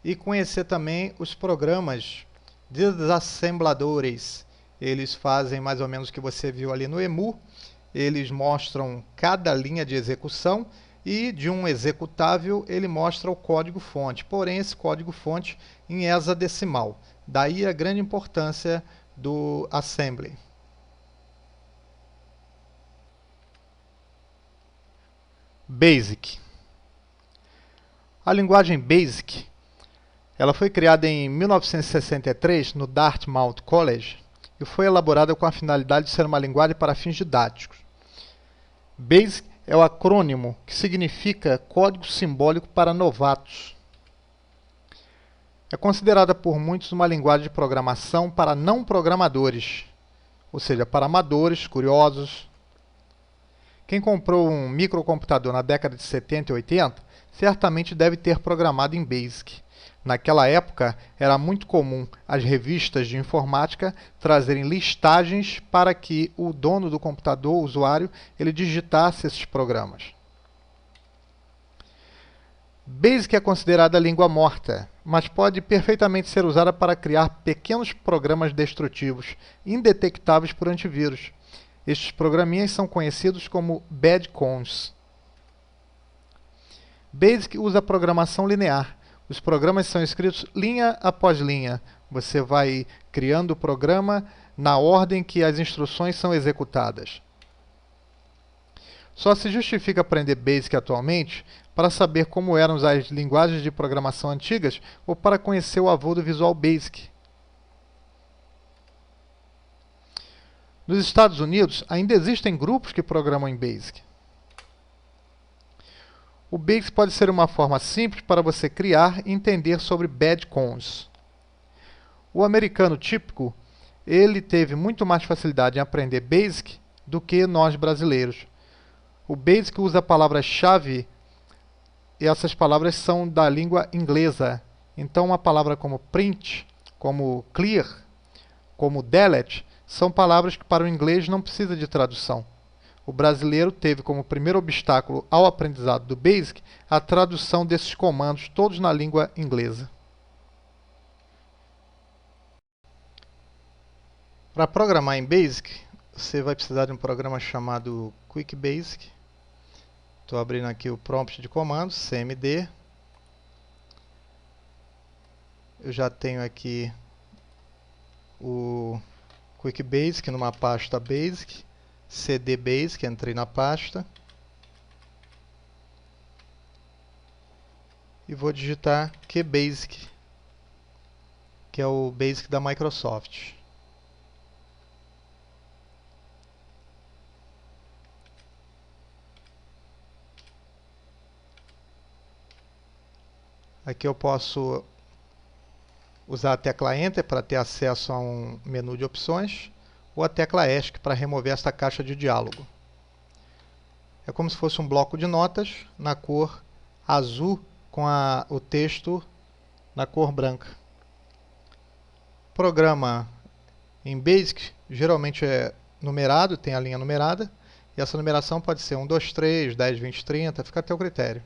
e conhecer também os programas desassembladores. Eles fazem mais ou menos o que você viu ali no EMU. Eles mostram cada linha de execução e de um executável ele mostra o código-fonte. Porém, esse código-fonte em hexadecimal. Daí a grande importância do Assembly. Basic. A linguagem Basic Ela foi criada em 1963 no Dartmouth College e foi elaborada com a finalidade de ser uma linguagem para fins didáticos. BASIC é o acrônimo que significa Código Simbólico para Novatos. É considerada por muitos uma linguagem de programação para não programadores, ou seja, para amadores, curiosos. Quem comprou um microcomputador na década de 70 e 80 certamente deve ter programado em BASIC. Naquela época, era muito comum as revistas de informática trazerem listagens para que o dono do computador, o usuário, ele digitasse esses programas. BASIC é considerada língua morta, mas pode perfeitamente ser usada para criar pequenos programas destrutivos, indetectáveis por antivírus. Estes programinhas são conhecidos como badcons. BASIC usa programação linear. Os programas são escritos linha após linha. Você vai criando o programa na ordem que as instruções são executadas. Só se justifica aprender BASIC atualmente para saber como eram as linguagens de programação antigas ou para conhecer o avô do Visual Basic. Nos Estados Unidos, ainda existem grupos que programam em BASIC. O BASIC pode ser uma forma simples para você criar e entender sobre badcons. O americano típico, ele teve muito mais facilidade em aprender BASIC do que nós brasileiros. O BASIC usa palavras-chave e essas palavras são da língua inglesa. Então, uma palavra como print, como clear, como delete, são palavras que para o inglês não precisa de tradução. O brasileiro teve como primeiro obstáculo ao aprendizado do BASIC a tradução desses comandos todos na língua inglesa. Para programar em BASIC, você vai precisar de um programa chamado Quick Basic. Estou abrindo aqui o prompt de comandos, cmd. Eu já tenho aqui o Quick Basic numa pasta Basic. cd Basic, entrei na pasta. E vou digitar QBasic, que é o Basic da Microsoft. Aqui eu posso usar a tecla Enter para ter acesso a um menu de opções, ou a tecla ESC para remover esta caixa de diálogo. É como se fosse um bloco de notas na cor azul com o texto na cor branca. Programa em BASIC geralmente é numerado, tem a linha numerada, e essa numeração pode ser 1, 2, 3, 10, 20, 30, fica a teu critério.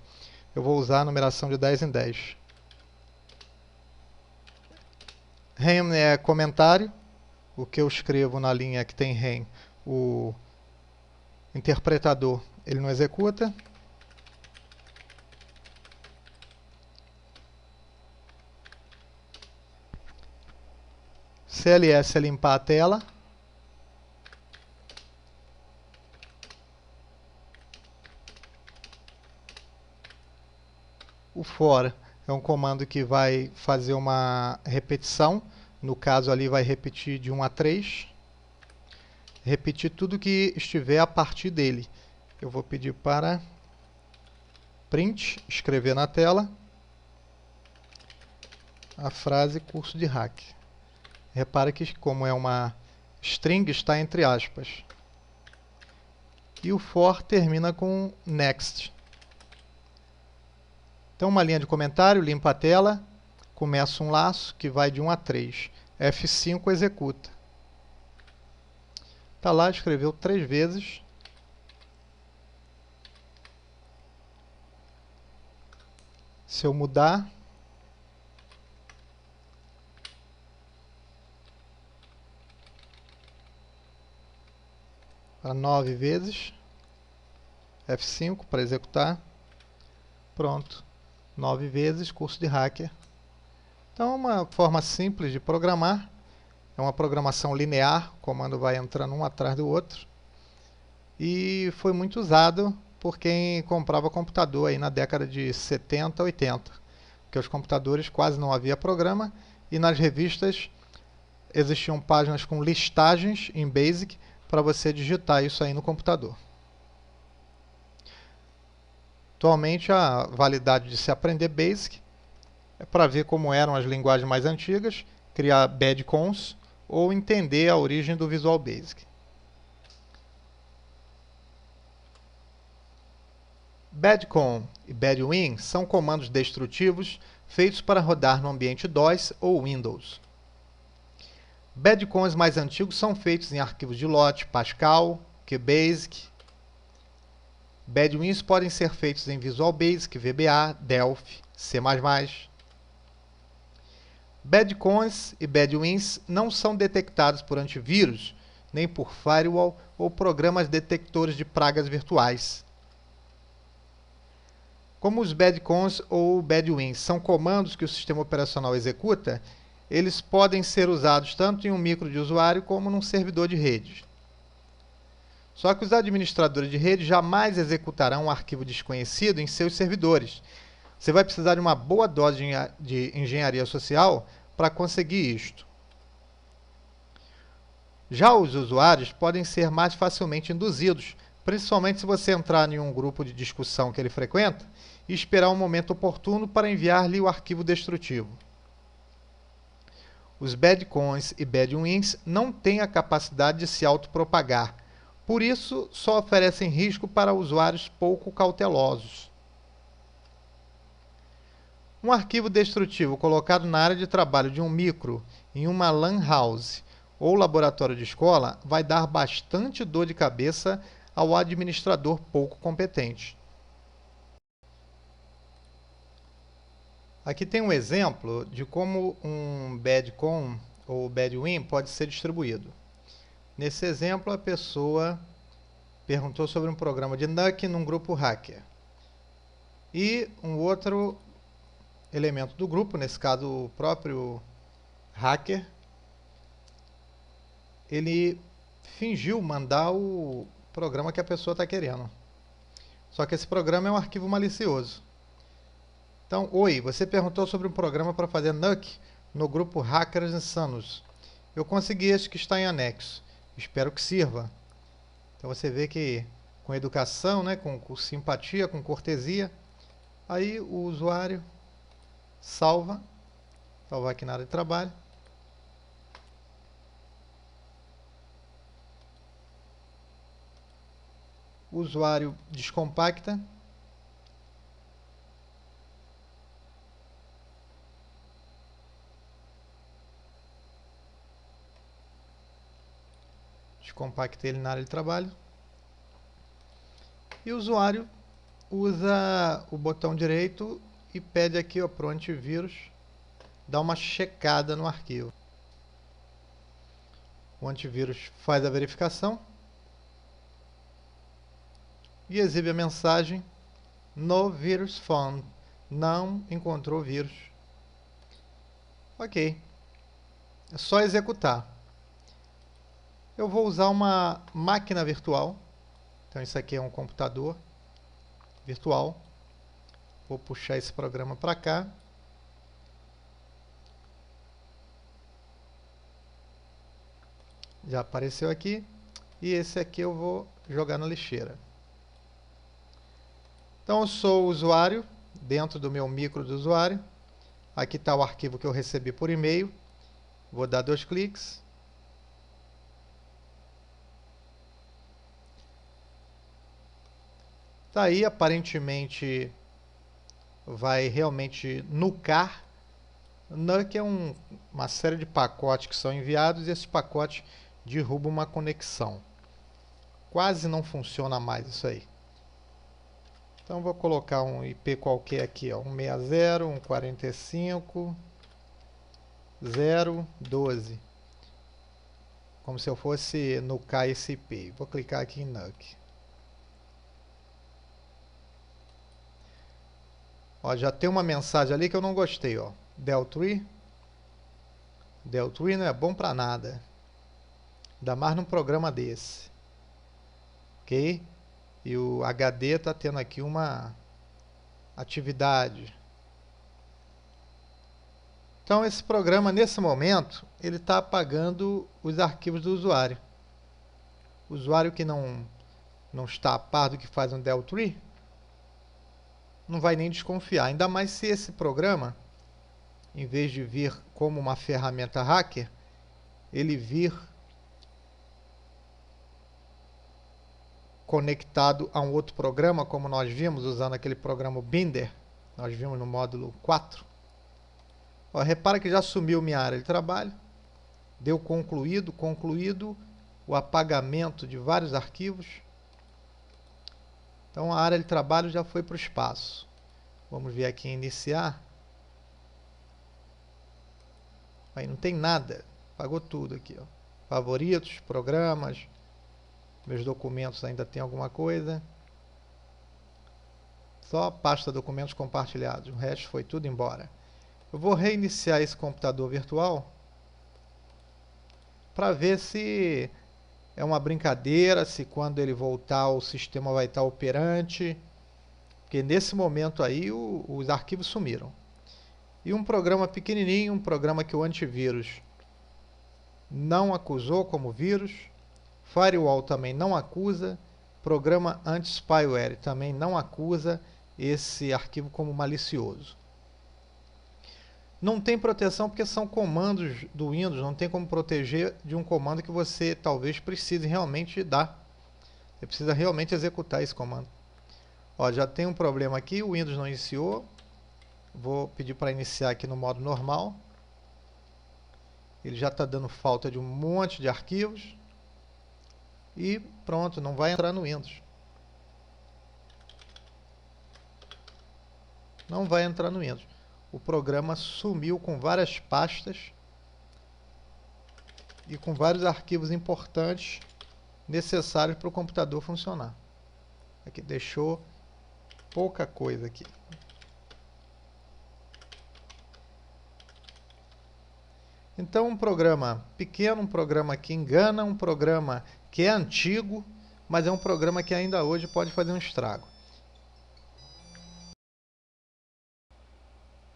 Eu vou usar a numeração de 10 em 10. Rem é comentário. O que eu escrevo na linha que tem rem, o interpretador, ele não executa. CLS é limpar a tela. O for é um comando que vai fazer uma repetição. No caso ali vai repetir de 1 a 3. Repetir tudo que estiver a partir dele. Eu vou pedir para print, escrever na tela a frase curso de hack. Repara que como é uma string, está entre aspas. E o for termina com next. Então, uma linha de comentário, limpa a tela, começa um laço que vai de 1 a 3. F5 executa. Está lá, escreveu 3 vezes. Se eu mudar, para 9 vezes, F5 para executar. Pronto. 9 vezes, curso de hacker. Então, uma forma simples de programar. É uma programação linear, o comando vai entrando um atrás do outro. E foi muito usado por quem comprava computador aí na década de 70, 80. porque os computadores quase não havia programa e nas revistas existiam páginas com listagens em BASIC para você digitar isso aí no computador. Atualmente, a validade de se aprender BASIC é para ver como eram as linguagens mais antigas, criar BADCONs ou entender a origem do Visual Basic. BADCON e BADWIN são comandos destrutivos feitos para rodar no ambiente DOS ou Windows. BADCONs mais antigos são feitos em arquivos de lote, Pascal, QBasic. BADWINs podem ser feitos em Visual Basic, VBA, Delphi, C++. BADCONs e BADWINs não são detectados por antivírus, nem por firewall ou programas detectores de pragas virtuais. Como os BADCONs ou BADWINs são comandos que o sistema operacional executa, eles podem ser usados tanto em um micro de usuário como num servidor de rede. Só que os administradores de rede jamais executarão um arquivo desconhecido em seus servidores. Você vai precisar de uma boa dose de engenharia social para conseguir isto. Já os usuários podem ser mais facilmente induzidos, principalmente se você entrar em um grupo de discussão que ele frequenta e esperar um momento oportuno para enviar-lhe o arquivo destrutivo. Os BADCONs e BADWINs não têm a capacidade de se autopropagar, por isso só oferecem risco para usuários pouco cautelosos. Um arquivo destrutivo colocado na área de trabalho de um micro, em uma LAN house ou laboratório de escola, vai dar bastante dor de cabeça ao administrador pouco competente. Aqui tem um exemplo de como um BADCON ou BADWIN pode ser distribuído. Nesse exemplo, a pessoa perguntou sobre um programa de NUC num grupo hacker. E um outro elemento do grupo, nesse caso o próprio hacker, ele fingiu mandar o programa que a pessoa está querendo. Só que esse programa é um arquivo malicioso. Então, oi, você perguntou sobre um programa para fazer NUC no grupo Hackers Insanos. Eu consegui este que está em anexo. Espero que sirva. Então você vê que com educação, né, com simpatia, com cortesia, aí o usuário salvar aqui na área de trabalho. O usuário descompacta. Descompacta ele na área de trabalho. E o usuário usa o botão direito e pede aqui para o antivírus dar uma checada no arquivo. O antivírus faz a verificação e exibe a mensagem No virus found. Não encontrou vírus. Ok. É só executar. Eu vou usar uma máquina virtual. Então isso aqui é um computador virtual. Vou puxar esse programa para cá. Já apareceu aqui. E esse aqui eu vou jogar na lixeira. Então eu sou o usuário, dentro do meu micro do usuário. Aqui está o arquivo que eu recebi por e-mail. Vou dar 2 cliques. Está aí, aparentemente vai realmente nucar. Nuke é uma série de pacotes que são enviados e esse pacote derruba uma conexão. Quase não funciona mais isso aí. Então vou colocar um IP qualquer aqui, ó, 160.145.012. Como se eu fosse nucar esse IP. Vou clicar aqui em Nuke. Ó, já tem uma mensagem ali que eu não gostei, ó. Deltree. Deltree não é bom para nada. Ainda mais num programa desse. Ok? E o HD está tendo aqui uma atividade. Então, esse programa, nesse momento, ele está apagando os arquivos do usuário. O usuário que não está a par do que faz um Deltree, não vai nem desconfiar. Ainda mais se esse programa, em vez de vir como uma ferramenta hacker, ele vir conectado a um outro programa, como nós vimos, usando aquele programa Binder, nós vimos no módulo 4. Ó, repara que já sumiu minha área de trabalho, deu concluído o apagamento de vários arquivos. Então a área de trabalho já foi para o espaço. Vamos ver aqui em iniciar. Aí não tem nada, apagou tudo aqui, ó. Favoritos, programas, meus documentos ainda tem alguma coisa. Só a pasta documentos compartilhados, o resto foi tudo embora. Eu vou reiniciar esse computador virtual para ver se é uma brincadeira, se quando ele voltar o sistema vai estar operante, porque nesse momento aí os arquivos sumiram. E um programa pequenininho, um programa que o antivírus não acusou como vírus, Firewall também não acusa, programa anti-spyware também não acusa esse arquivo como malicioso. Não tem proteção porque são comandos do Windows, não tem como proteger de um comando que você talvez precise realmente dar. Você precisa realmente executar esse comando. Ó, já tem um problema aqui, o Windows não iniciou. Vou pedir para iniciar aqui no modo normal. Ele já está dando falta de um monte de arquivos. E pronto, não vai entrar no Windows. Não vai entrar no Windows. O programa sumiu com várias pastas e com vários arquivos importantes necessários para o computador funcionar. Aqui deixou pouca coisa aqui. Então um programa pequeno, um programa que engana, um programa que é antigo, mas é um programa que ainda hoje pode fazer um estrago.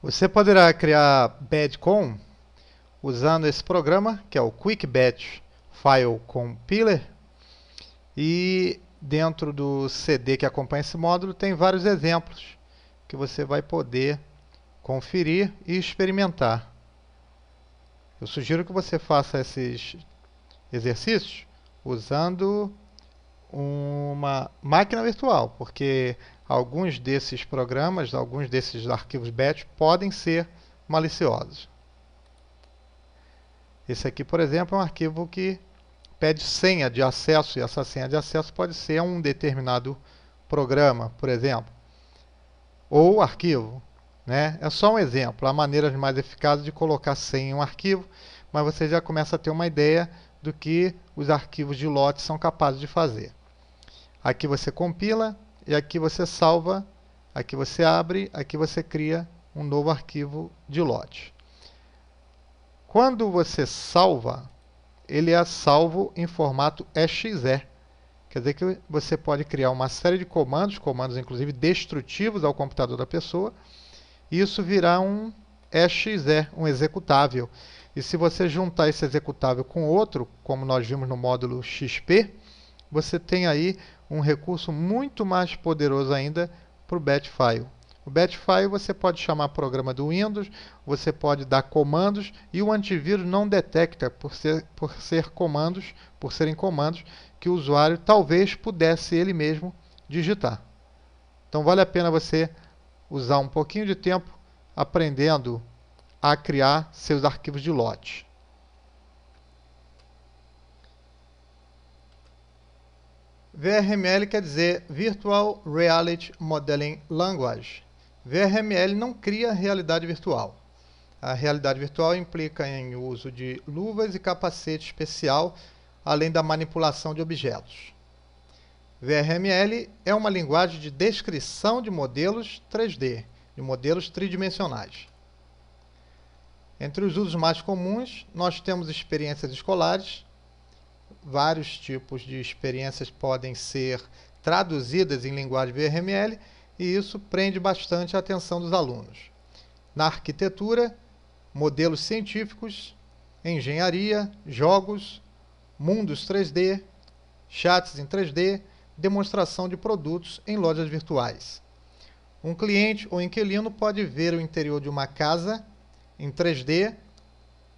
Você poderá criar Badcom usando esse programa, que é o Quick Batch File Compiler. E dentro do CD que acompanha esse módulo tem vários exemplos que você vai poder conferir e experimentar. Eu sugiro que você faça esses exercícios usando uma máquina virtual, porque alguns desses programas, alguns desses arquivos batch podem ser maliciosos. Esse aqui, por exemplo, é um arquivo que pede senha de acesso, e essa senha de acesso pode ser um determinado programa, por exemplo, ou arquivo, né? É só um exemplo. Há maneiras mais eficazes de colocar senha em um arquivo, mas você já começa a ter uma ideia do que os arquivos de lote são capazes de fazer. Aqui você compila e aqui você salva, aqui você abre, aqui você cria um novo arquivo de lote. Quando você salva, ele é salvo em formato exe. Quer dizer que você pode criar uma série de comandos, comandos inclusive destrutivos ao computador da pessoa, e isso virá um exe, um executável. E se você juntar esse executável com outro, como nós vimos no módulo XP, você tem aí um recurso muito mais poderoso ainda para o batch file. O batch file você pode chamar programa do Windows, você pode dar comandos e o antivírus não detecta por serem comandos que o usuário talvez pudesse ele mesmo digitar. Então vale a pena você usar um pouquinho de tempo aprendendo a criar seus arquivos de lote. VRML quer dizer Virtual Reality Modeling Language. VRML não cria realidade virtual. A realidade virtual implica em uso de luvas e capacete especial, além da manipulação de objetos. VRML é uma linguagem de descrição de modelos 3D, de modelos tridimensionais. Entre os usos mais comuns, nós temos experiências escolares. Vários tipos de experiências podem ser traduzidas em linguagem VRML e isso prende bastante a atenção dos alunos. Na arquitetura, modelos científicos, engenharia, jogos, mundos 3D, chats em 3D, demonstração de produtos em lojas virtuais. Um cliente ou inquilino pode ver o interior de uma casa em 3D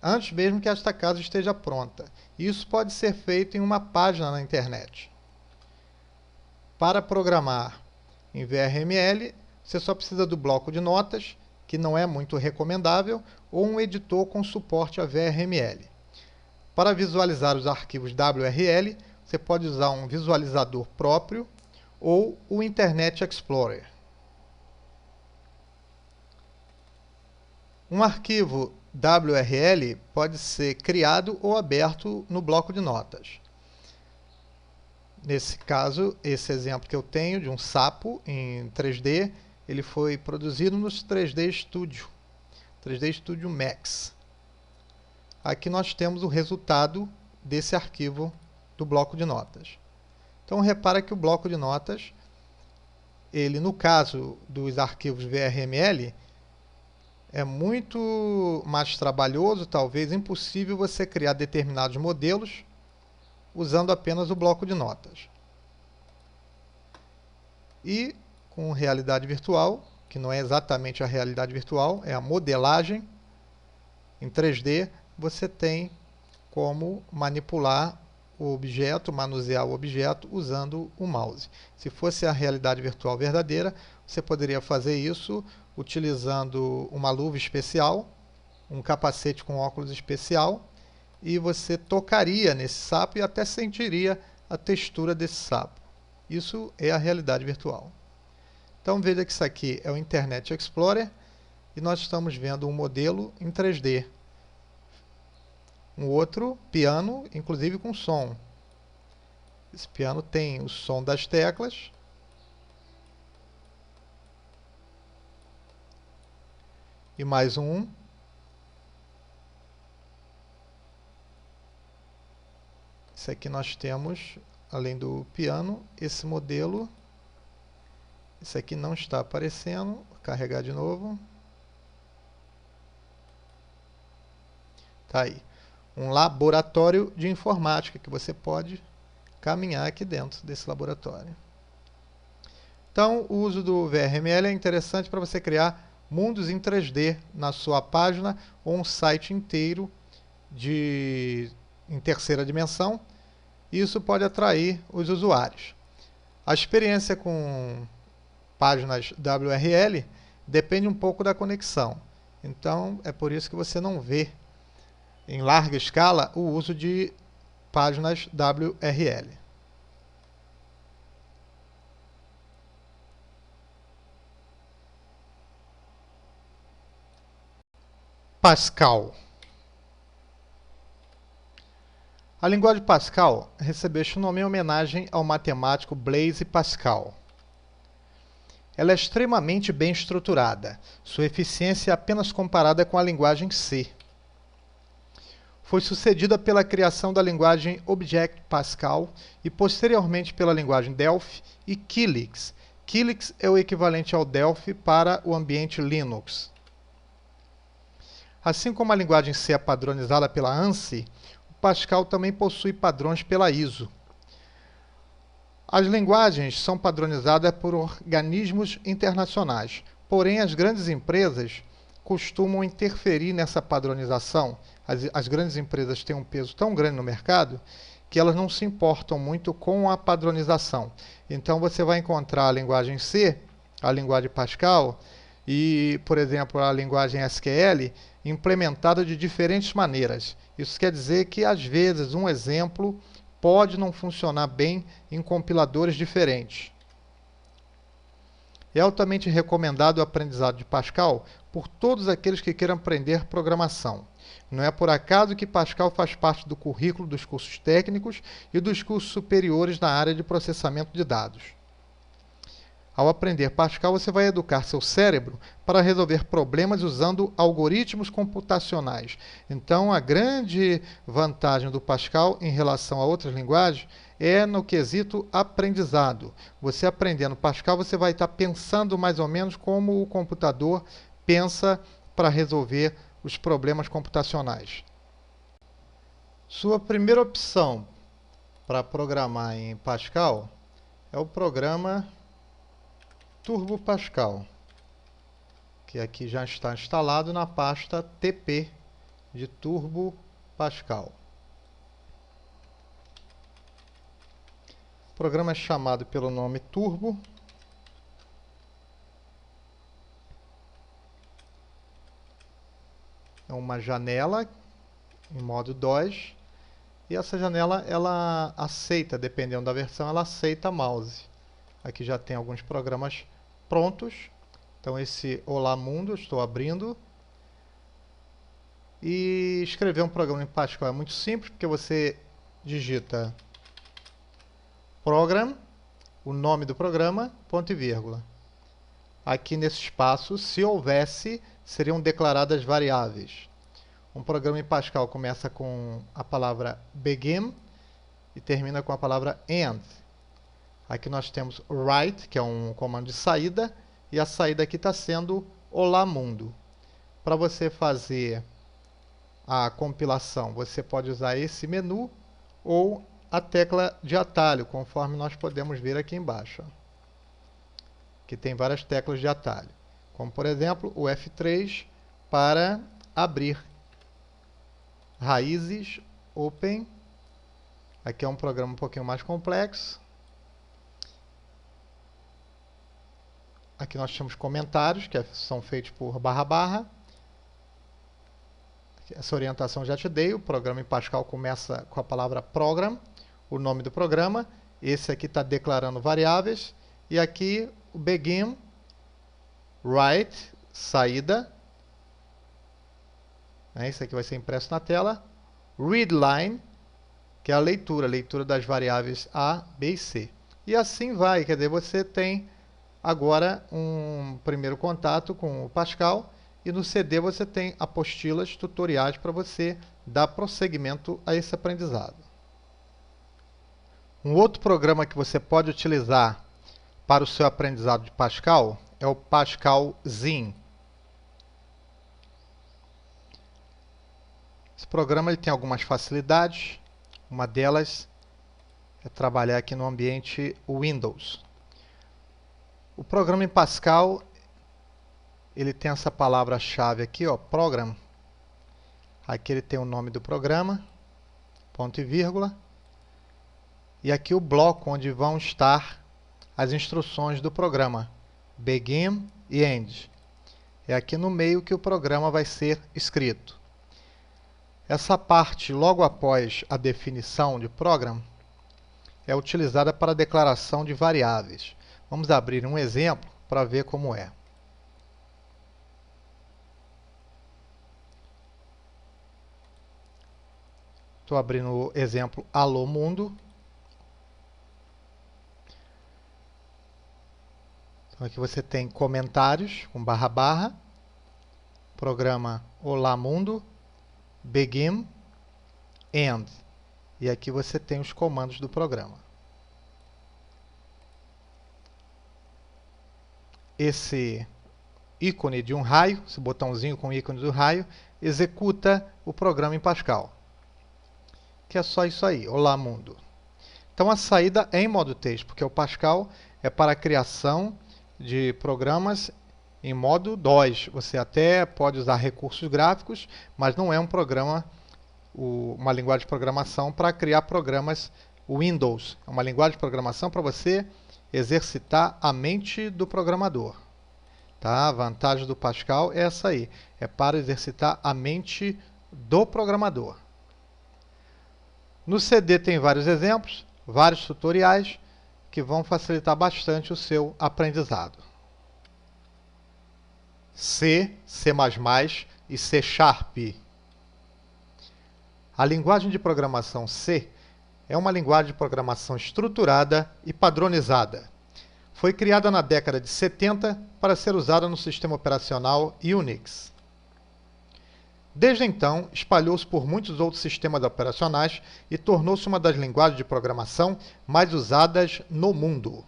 antes mesmo que esta casa esteja pronta. Isso pode ser feito em uma página na internet. Para programar em VRML, você só precisa do bloco de notas, que não é muito recomendável, ou um editor com suporte a VRML. Para visualizar os arquivos WRL, você pode usar um visualizador próprio ou o Internet Explorer. Um arquivo WRL pode ser criado ou aberto no bloco de notas. Nesse caso, esse exemplo que eu tenho de um sapo em 3D, ele foi produzido nos 3D Studio Max. Aqui nós temos o resultado desse arquivo do bloco de notas. Então repara que o bloco de notas, ele no caso dos arquivos VRML, é muito mais trabalhoso, talvez impossível você criar determinados modelos usando apenas o bloco de notas. E com realidade virtual, que não é exatamente a realidade virtual, é a modelagem em 3D, você tem como manipular o objeto, manusear o objeto usando o mouse. Se fosse a realidade virtual verdadeira, você poderia fazer isso utilizando uma luva especial, um capacete com óculos especial, e você tocaria nesse sapo e até sentiria a textura desse sapo. Isso é a realidade virtual. Então veja que isso aqui é o Internet Explorer e nós estamos vendo um modelo em 3D. Um outro piano, inclusive com som. Esse piano tem o som das teclas. E mais um. Esse aqui nós temos, além do piano, esse modelo. Esse aqui não está aparecendo. Vou carregar de novo. Tá aí. Um laboratório de informática que você pode caminhar aqui dentro desse laboratório. Então, o uso do VRML é interessante para você criar mundos em 3D na sua página ou um site inteiro em terceira dimensão. Isso pode atrair os usuários. A experiência com páginas WRL depende um pouco da conexão. Então, é por isso que você não vê em larga escala o uso de páginas WRL. Pascal. A linguagem Pascal recebeu este nome em homenagem ao matemático Blaise Pascal. Ela é extremamente bem estruturada. Sua eficiência é apenas comparada com a linguagem C. Foi sucedida pela criação da linguagem Object Pascal e posteriormente pela linguagem Delphi e Kylix. Kylix é o equivalente ao Delphi para o ambiente Linux. Assim como a linguagem C é padronizada pela ANSI, o Pascal também possui padrões pela ISO. As linguagens são padronizadas por organismos internacionais, porém as grandes empresas costumam interferir nessa padronização. As grandes empresas têm um peso tão grande no mercado que elas não se importam muito com a padronização. Então você vai encontrar a linguagem C, a linguagem Pascal e, por exemplo, a linguagem SQL implementada de diferentes maneiras. Isso quer dizer que, às vezes, um exemplo pode não funcionar bem em compiladores diferentes. É altamente recomendado o aprendizado de Pascal por todos aqueles que queiram aprender programação. Não é por acaso que Pascal faz parte do currículo dos cursos técnicos e dos cursos superiores na área de processamento de dados. Ao aprender Pascal, você vai educar seu cérebro para resolver problemas usando algoritmos computacionais. Então, a grande vantagem do Pascal em relação a outras linguagens é no quesito aprendizado. Você aprendendo Pascal, você vai estar pensando mais ou menos como o computador pensa para resolver os problemas computacionais. Sua primeira opção para programar em Pascal é o programa Turbo Pascal, que aqui já está instalado na pasta TP de Turbo Pascal. O programa é chamado pelo nome Turbo. É uma janela em modo DOS. E essa janela, ela aceita, dependendo da versão, ela aceita mouse. Aqui já tem alguns programas prontos. Então esse Olá Mundo eu estou abrindo. E escrever um programa em Pascal é muito simples, porque você digita program, o nome do programa, ponto e vírgula. Aqui nesse espaço, se houvesse, seriam declaradas variáveis. Um programa em Pascal começa com a palavra begin e termina com a palavra end. Aqui nós temos write, que é um comando de saída, e a saída aqui está sendo Olá Mundo. Para você fazer a compilação, você pode usar esse menu ou a tecla de atalho, conforme nós podemos ver aqui embaixo. Que tem várias teclas de atalho, como por exemplo o F3 para abrir. Raízes, Open. Aqui é um programa um pouquinho mais complexo. Aqui nós temos comentários, que são feitos por //. Essa orientação já te dei. O programa em Pascal começa com a palavra program, o nome do programa. Esse aqui está declarando variáveis. E aqui o begin, write, saída. Isso aqui vai ser impresso na tela. Readline, que é a leitura das variáveis A, B e C. E assim vai, quer dizer, você tem agora um primeiro contato com o Pascal, e no CD você tem apostilas, tutoriais para você dar prosseguimento a esse aprendizado. Um outro programa que você pode utilizar para o seu aprendizado de Pascal é o Pascalzinho. Esse programa ele tem algumas facilidades. Uma delas é trabalhar aqui no ambiente Windows. O programa em Pascal ele tem essa palavra-chave aqui, ó, program. Aqui ele tem o nome do programa, ponto e vírgula. E aqui o bloco onde vão estar as instruções do programa, begin e end. É aqui no meio que o programa vai ser escrito. Essa parte, logo após a definição de program, é utilizada para a declaração de variáveis. Vamos abrir um exemplo para ver como é. Estou abrindo o exemplo Alô Mundo. Então aqui você tem comentários com //, programa Olá Mundo, begin, end. E aqui você tem os comandos do programa. Esse ícone de um raio, esse botãozinho com o ícone do raio, executa o programa em Pascal. Que é só isso aí, Olá Mundo. Então a saída é em modo texto, porque o Pascal é para a criação de programas em modo DOS. Você até pode usar recursos gráficos, mas não é um programa, uma linguagem de programação para criar programas Windows. É uma linguagem de programação para você exercitar a mente do programador. Tá? A vantagem do Pascal é essa aí, é para exercitar a mente do programador. No CD tem vários exemplos, vários tutoriais que vão facilitar bastante o seu aprendizado. C, C++ e C#. A linguagem de programação C é uma linguagem de programação estruturada e padronizada. Foi criada na década de 70 para ser usada no sistema operacional Unix. Desde então, espalhou-se por muitos outros sistemas operacionais e tornou-se uma das linguagens de programação mais usadas no mundo.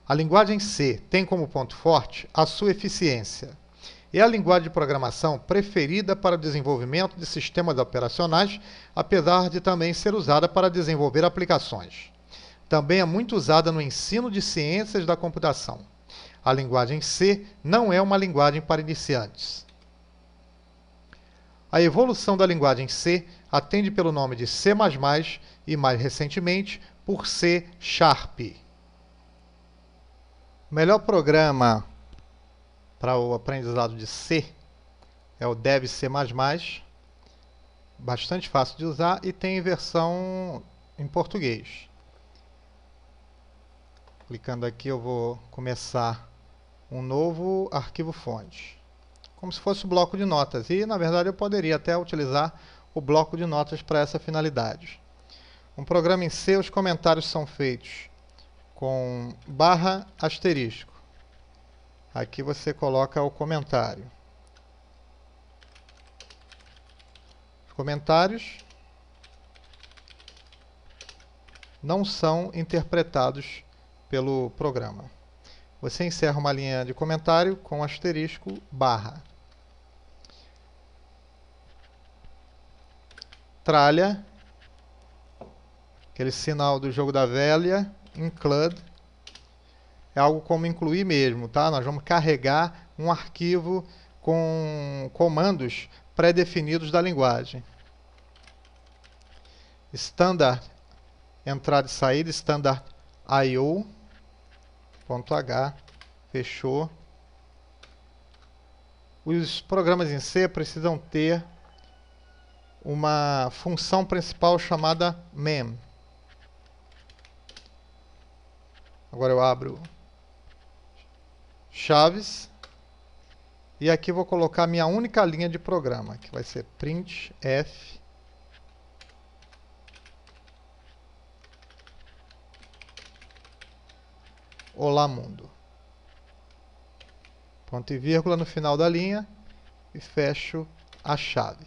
A linguagem C tem como ponto forte a sua eficiência. É a linguagem de programação preferida para o desenvolvimento de sistemas operacionais, apesar de também ser usada para desenvolver aplicações. Também é muito usada no ensino de ciências da computação. A linguagem C não é uma linguagem para iniciantes. A evolução da linguagem C atende pelo nome de C++ e, mais recentemente, por C#. O melhor programa para o aprendizado de C é o DevC++, bastante fácil de usar e tem versão em português. Clicando aqui eu vou começar um novo arquivo fonte, como se fosse o bloco de notas, e na verdade eu poderia até utilizar o bloco de notas para essa finalidade. Um programa em C, os comentários são feitos com /*. Aqui você coloca o comentário. Os comentários não são interpretados pelo programa. Você encerra uma linha de comentário com asterisco /. Tralha, aquele sinal do jogo da velha, include, é algo como incluir mesmo, tá? Nós vamos carregar um arquivo com comandos pré-definidos da linguagem. Standard, entrada e saída, standard IO, .h, fechou. Os programas em C precisam ter uma função principal chamada mem. Agora eu abro chaves e aqui vou colocar minha única linha de programa, que vai ser printf Olá Mundo. Ponto e vírgula no final da linha e fecho a chave.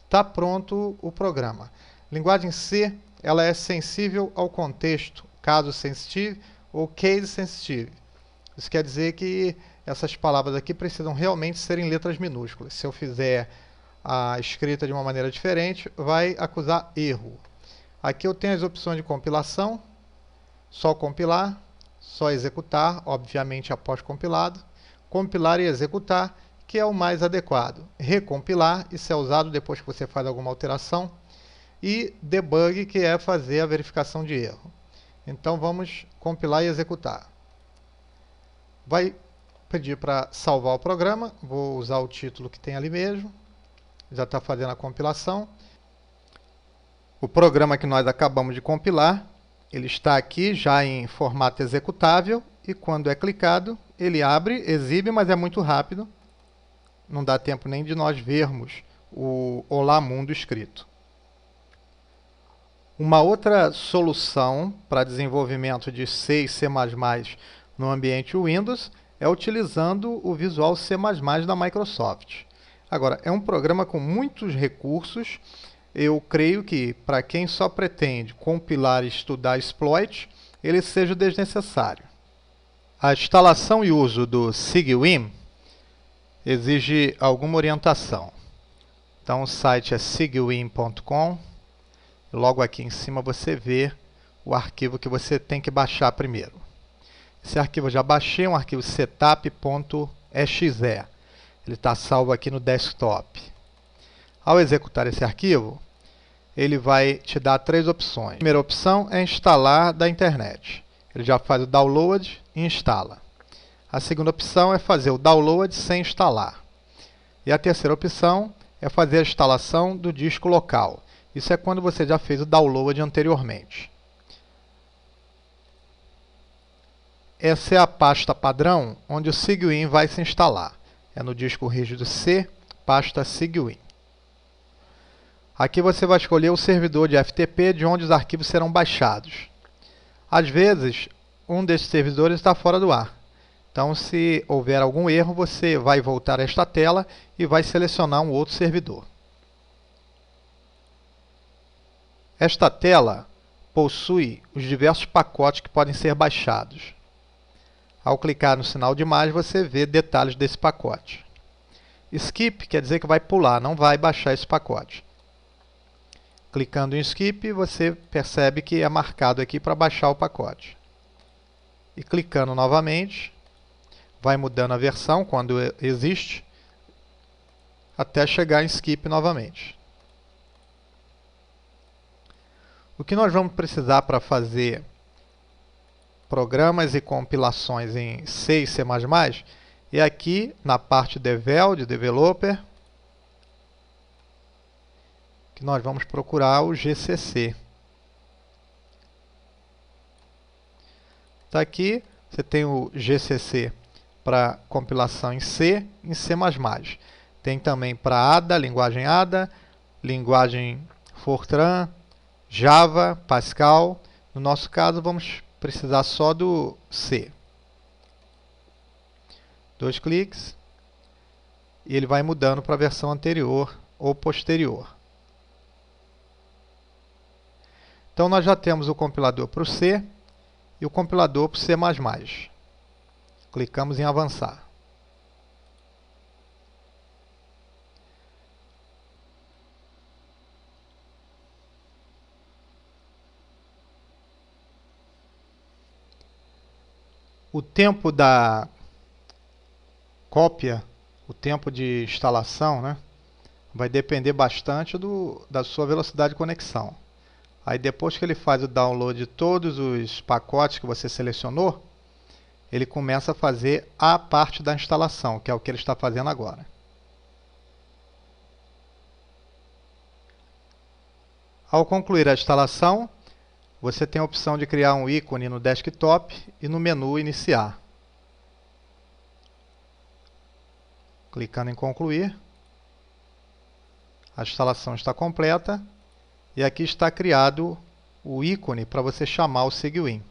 Está pronto o programa. Linguagem C, ela é sensível ao contexto, caso sensitive ou case sensitive. Isso quer dizer que essas palavras aqui precisam realmente serem letras minúsculas. Se eu fizer a escrita de uma maneira diferente, vai acusar erro. Aqui eu tenho as opções de compilação, só compilar, só executar, obviamente após compilado, compilar e executar, que é o mais adequado. Recompilar, isso é usado depois que você faz alguma alteração, e debug, que é fazer a verificação de erro. Então vamos compilar e executar. Vai pedir para salvar o programa, vou usar o título que tem ali mesmo, já está fazendo a compilação. O programa que nós acabamos de compilar, ele está aqui já em formato executável e quando é clicado, ele abre, exibe, mas é muito rápido. Não dá tempo nem de nós vermos o Olá Mundo escrito. Uma outra solução para desenvolvimento de C e C++ no ambiente Windows é utilizando o Visual C++ da Microsoft. Agora, é um programa com muitos recursos. Eu creio que, para quem só pretende compilar e estudar exploit, ele seja desnecessário. A instalação e uso do SIGWIN exige alguma orientação. Então, o site é sigwin.com. Logo aqui em cima você vê o arquivo que você tem que baixar primeiro. Esse arquivo eu já baixei, é um arquivo setup.exe. Ele está salvo aqui no desktop. Ao executar esse arquivo, ele vai te dar 3 opções. A primeira opção é instalar da internet. Ele já faz o download e instala. A segunda opção é fazer o download sem instalar. E a terceira opção é fazer a instalação do disco local. Isso é quando você já fez o download anteriormente. Essa é a pasta padrão onde o SIGWIN vai se instalar. É no disco rígido C, pasta SIGWIN. Aqui você vai escolher o servidor de FTP de onde os arquivos serão baixados. Às vezes, um desses servidores está fora do ar. Então, se houver algum erro, você vai voltar a esta tela e vai selecionar um outro servidor. Esta tela possui os diversos pacotes que podem ser baixados. Ao clicar no sinal de mais, você vê detalhes desse pacote. Skip quer dizer que vai pular, não vai baixar esse pacote. Clicando em Skip, você percebe que é marcado aqui para baixar o pacote. E clicando novamente, vai mudando a versão quando existe, até chegar em Skip novamente. O que nós vamos precisar para fazer programas e compilações em C e C++ é aqui na parte Devel, de Developer, que nós vamos procurar o GCC. Está aqui, você tem o GCC para compilação em C e em C++. Tem também para Ada, linguagem Fortran, Java, Pascal. No nosso caso, vamos precisar só do C. 2 cliques e ele vai mudando para a versão anterior ou posterior. Então, nós já temos o compilador para o C e o compilador para o C++. Clicamos em avançar. O tempo da cópia, o tempo de instalação, né, vai depender bastante da sua velocidade de conexão. Aí depois que ele faz o download de todos os pacotes que você selecionou, ele começa a fazer a parte da instalação, que é o que ele está fazendo agora. Ao concluir a instalação, você tem a opção de criar um ícone no desktop e no menu Iniciar. Clicando em Concluir, a instalação está completa e aqui está criado o ícone para você chamar o Ciguin.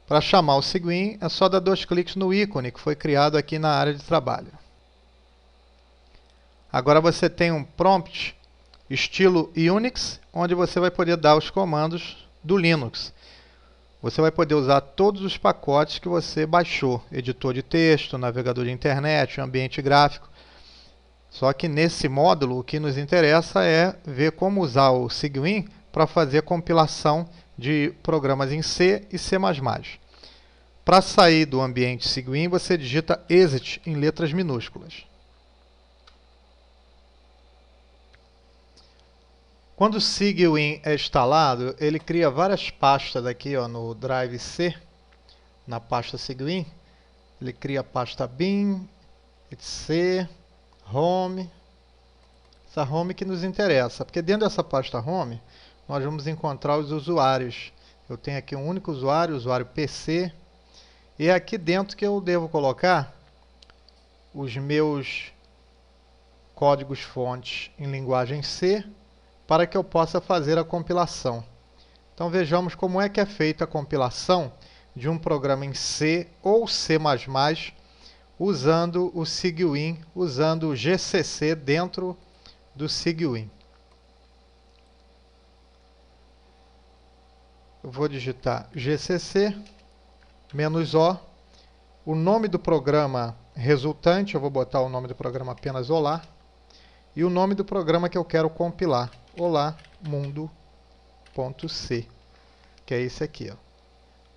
Para chamar o Ciguin, é só dar 2 cliques no ícone que foi criado aqui na área de trabalho. Agora você tem um prompt estilo Unix, onde você vai poder dar os comandos do Linux. Você vai poder usar todos os pacotes que você baixou, editor de texto, navegador de internet, ambiente gráfico. Só que nesse módulo o que nos interessa é ver como usar o Ciguin para fazer a compilação de programas em C e C++. Para sair do ambiente Ciguin, você digita Exit em letras minúsculas. Quando o Ciguin é instalado, ele cria várias pastas aqui no Drive C, na pasta Ciguin. Ele cria a pasta bin, etc, home. Essa home que nos interessa, porque dentro dessa pasta home, nós vamos encontrar os usuários. Eu tenho aqui um único usuário, usuário PC, e é aqui dentro que eu devo colocar os meus códigos-fontes em linguagem C, para que eu possa fazer a compilação. Então vejamos como é que é feita a compilação de um programa em C ou C++ usando o Ciguin, usando o GCC dentro do Ciguin. Eu vou digitar GCC, -O, o nome do programa resultante, eu vou botar o nome do programa apenas Olá, e o nome do programa que eu quero compilar, Olá Mundo.c, que é esse aqui, ó.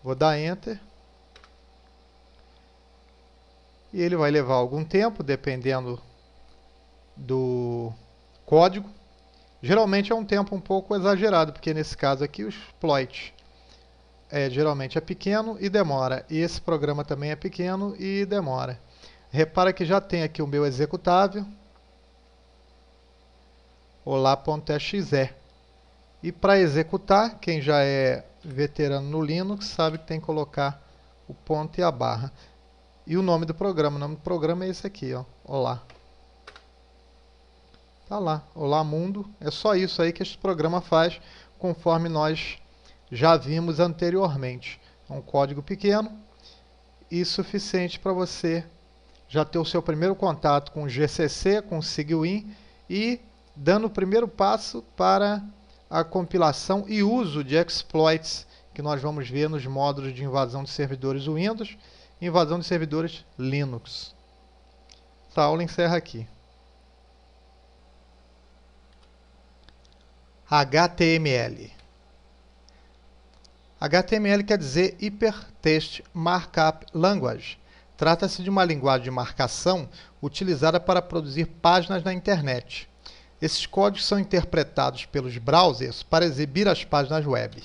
Vou dar Enter. E ele vai levar algum tempo, dependendo do código. Geralmente é um tempo um pouco exagerado, porque nesse caso aqui o exploit geralmente é pequeno e demora. E esse programa também é pequeno e demora. Repara que já tem aqui o meu executável. Olá.exe. E para executar, quem já é veterano no Linux sabe que tem que colocar o ponto e a barra. E o nome do programa é esse aqui, ó, Olá. Tá lá, Olá Mundo. É só isso aí que este programa faz, conforme nós já vimos anteriormente. É um código pequeno e suficiente para você já ter o seu primeiro contato com o GCC, com o Ciguin e dando o primeiro passo para a compilação e uso de exploits que nós vamos ver nos módulos de invasão de servidores Windows e invasão de servidores Linux. Essa aula encerra aqui. HTML. HTML quer dizer Hypertext Markup Language. Trata-se de uma linguagem de marcação utilizada para produzir páginas na internet. Esses códigos são interpretados pelos browsers para exibir as páginas web.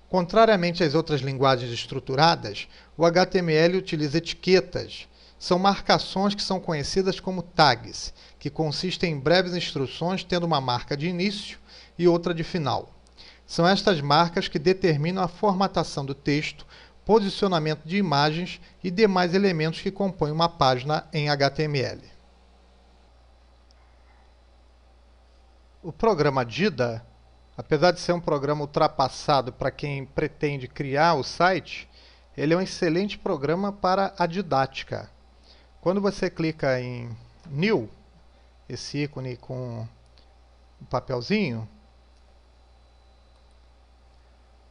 Contrariamente às outras linguagens estruturadas, o HTML utiliza etiquetas. São marcações que são conhecidas como tags, que consistem em breves instruções tendo uma marca de início e outra de final. São estas marcas que determinam a formatação do texto, posicionamento de imagens e demais elementos que compõem uma página em HTML. O programa DIDA, apesar de ser um programa ultrapassado para quem pretende criar o site, ele é um excelente programa para a didática. Quando você clica em New, esse ícone com o papelzinho,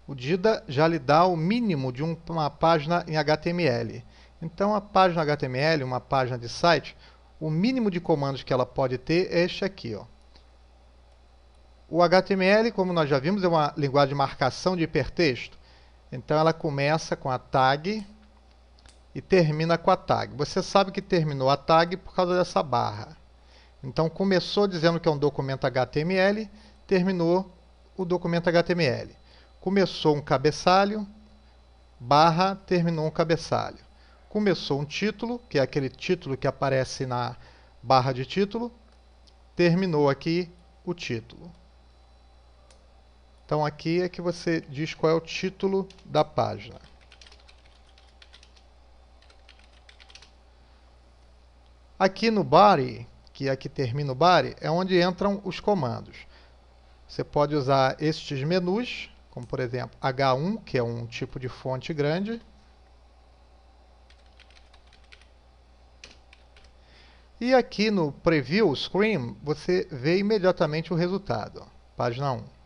o DIDA já lhe dá o mínimo de uma página em HTML. Então, a página HTML, uma página de site, o mínimo de comandos que ela pode ter é este aqui, ó. O HTML, como nós já vimos, é uma linguagem de marcação de hipertexto. Então, ela começa com a tag e termina com a tag. Você sabe que terminou a tag por causa dessa barra. Então, começou dizendo que é um documento HTML, terminou o documento HTML. Começou um cabeçalho, barra, terminou um cabeçalho. Começou um título, que é aquele título que aparece na barra de título, terminou aqui o título. Então, aqui é que você diz qual é o título da página. Aqui no body, que aqui termina o body, é onde entram os comandos. Você pode usar estes menus, como por exemplo H1, que é um tipo de fonte grande. E aqui no Preview Screen, você vê imediatamente o resultado. Página 1.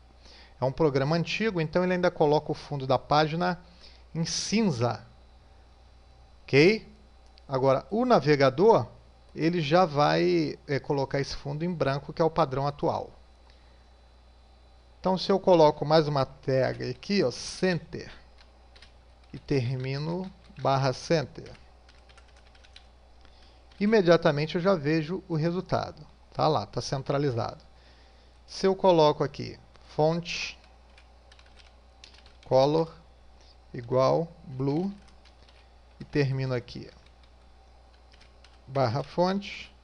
É um programa antigo, então ele ainda coloca o fundo da página em cinza. Ok? Agora, o navegador, ele já vai colocar esse fundo em branco, que é o padrão atual. Então, se eu coloco mais uma tag aqui, ó, Center, e termino barra Center, imediatamente eu já vejo o resultado. Tá lá, está centralizado. Se eu coloco aqui Font, Color, igual, Blue, e termino aqui, barra Fonte,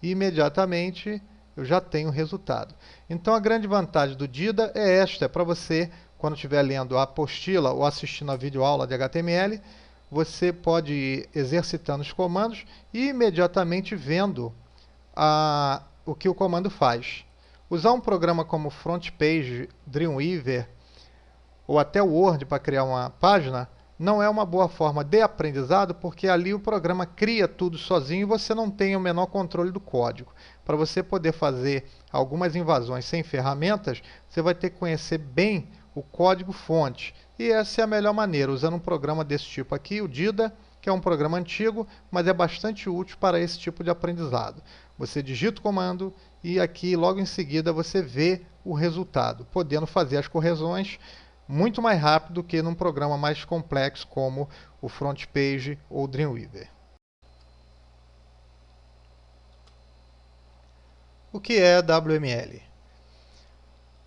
e imediatamente eu já tenho o resultado. Então, a grande vantagem do DIDA é esta, é para você, quando estiver lendo a apostila ou assistindo a videoaula de HTML, você pode ir exercitando os comandos e imediatamente vendo o que o comando faz. Usar um programa como FrontPage, Dreamweaver ou até o Word para criar uma página não é uma boa forma de aprendizado, porque ali o programa cria tudo sozinho e você não tem o menor controle do código. Para você poder fazer algumas invasões sem ferramentas, você vai ter que conhecer bem o código-fonte. E essa é a melhor maneira, usando um programa desse tipo aqui, o DIDA, que é um programa antigo, mas é bastante útil para esse tipo de aprendizado. Você digita o comando e aqui, logo em seguida, você vê o resultado, podendo fazer as correções muito mais rápido do que num programa mais complexo como o FrontPage ou o Dreamweaver. O que é WML?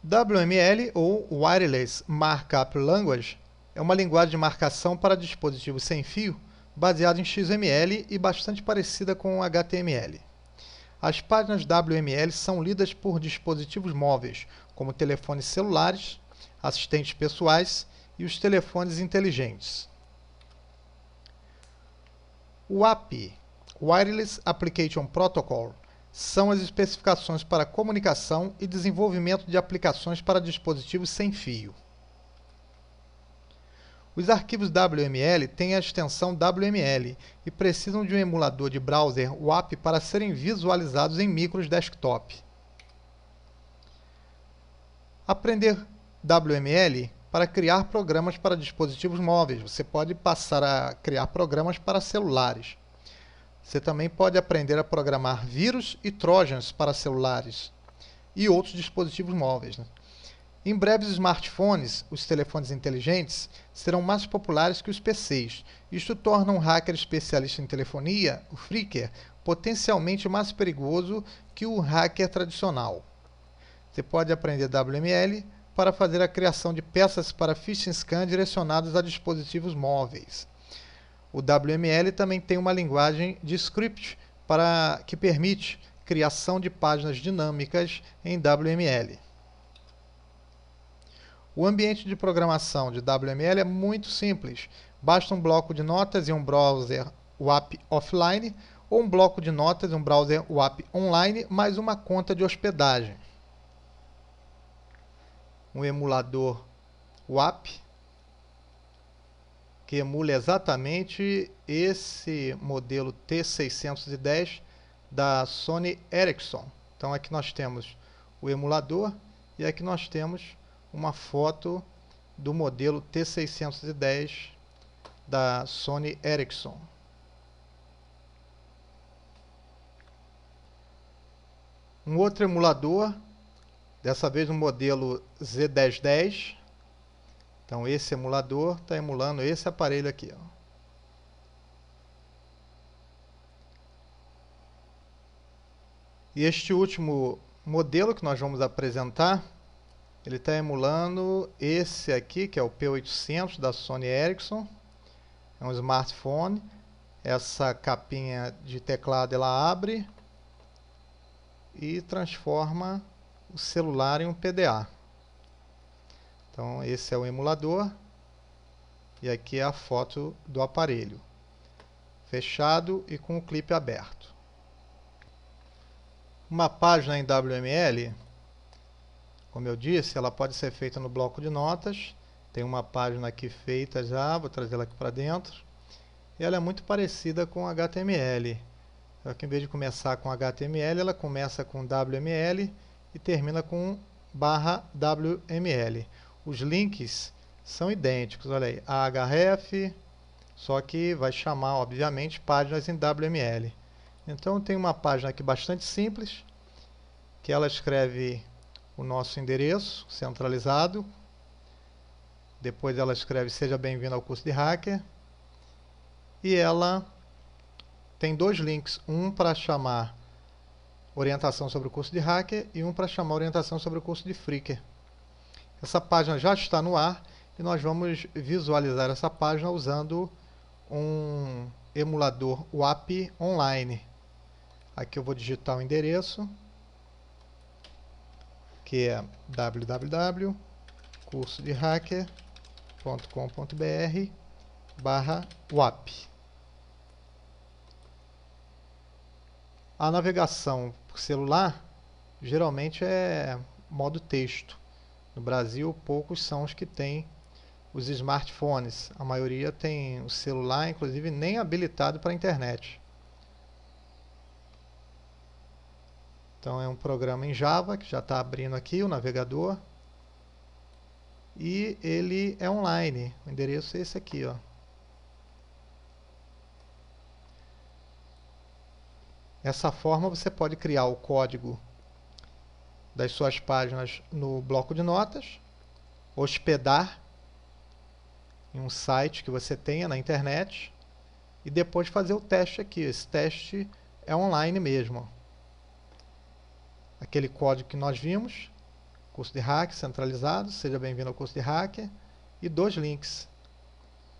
WML, ou Wireless Markup Language, é uma linguagem de marcação para dispositivos sem fio baseada em XML e bastante parecida com HTML. As páginas WML são lidas por dispositivos móveis, como telefones celulares, assistentes pessoais e os telefones inteligentes. O API, Wireless Application Protocol, são as especificações para comunicação e desenvolvimento de aplicações para dispositivos sem fio. Os arquivos WML têm a extensão WML e precisam de um emulador de browser WAP para serem visualizados em micros desktop. Aprender WML para criar programas para dispositivos móveis. Você pode passar a criar programas para celulares. Você também pode aprender a programar vírus e trójanos para celulares e outros dispositivos móveis, né? Em breve, os smartphones, os telefones inteligentes, serão mais populares que os PCs. Isto torna um hacker especialista em telefonia, o phreaker, potencialmente mais perigoso que o hacker tradicional. Você pode aprender WML para fazer a criação de peças para phishing scan direcionadas a dispositivos móveis. O WML também tem uma linguagem de script que permite criação de páginas dinâmicas em WML. O ambiente de programação de WML é muito simples. Basta um bloco de notas e um browser WAP offline, ou um bloco de notas e um browser WAP online, mais uma conta de hospedagem. Um emulador WAP, que emula exatamente esse modelo T610 da Sony Ericsson. Então aqui nós temos o emulador e aqui nós temos uma foto do modelo T610 da Sony Ericsson. Um outro emulador, dessa vez no modelo Z1010. Então esse emulador está emulando esse aparelho aqui, ó. E este último modelo que nós vamos apresentar, ele está emulando esse aqui, que é o P800 da Sony Ericsson. É um smartphone. Essa capinha de teclado ela abre e transforma o celular em um PDA. Então esse é o emulador e aqui é a foto do aparelho, fechado e com o clipe aberto. Uma página em WML, como eu disse, ela pode ser feita no bloco de notas. Tem uma página aqui feita já, vou trazê-la aqui para dentro. E ela é muito parecida com HTML. Só que em vez de começar com HTML, ela começa com WML e termina com /WML. Os links são idênticos, olha aí, ahref, só que vai chamar, obviamente, páginas em WML. Então tem uma página aqui bastante simples, que ela escreve o nosso endereço centralizado. Depois ela escreve seja bem-vindo ao curso de hacker. E ela tem dois links, um para chamar orientação sobre o curso de hacker e um para chamar orientação sobre o curso de phreaker. Essa página já está no ar e nós vamos visualizar essa página usando um emulador WAP online. Aqui eu vou digitar o endereço, que é www.cursodehacker.com.br/WAP. A navegação por celular geralmente é modo texto. No Brasil, poucos são os que têm os smartphones. A maioria tem o celular, inclusive nem habilitado para a internet. Então é um programa em Java que já está abrindo aqui o navegador. E ele é online. O endereço é esse aqui, ó. Dessa forma você pode criar o código das suas páginas no bloco de notas, hospedar em um site que você tenha na internet e depois fazer o teste aqui. Esse teste é online mesmo. Aquele código que nós vimos, curso de hacker centralizado, seja bem-vindo ao curso de hacker, e dois links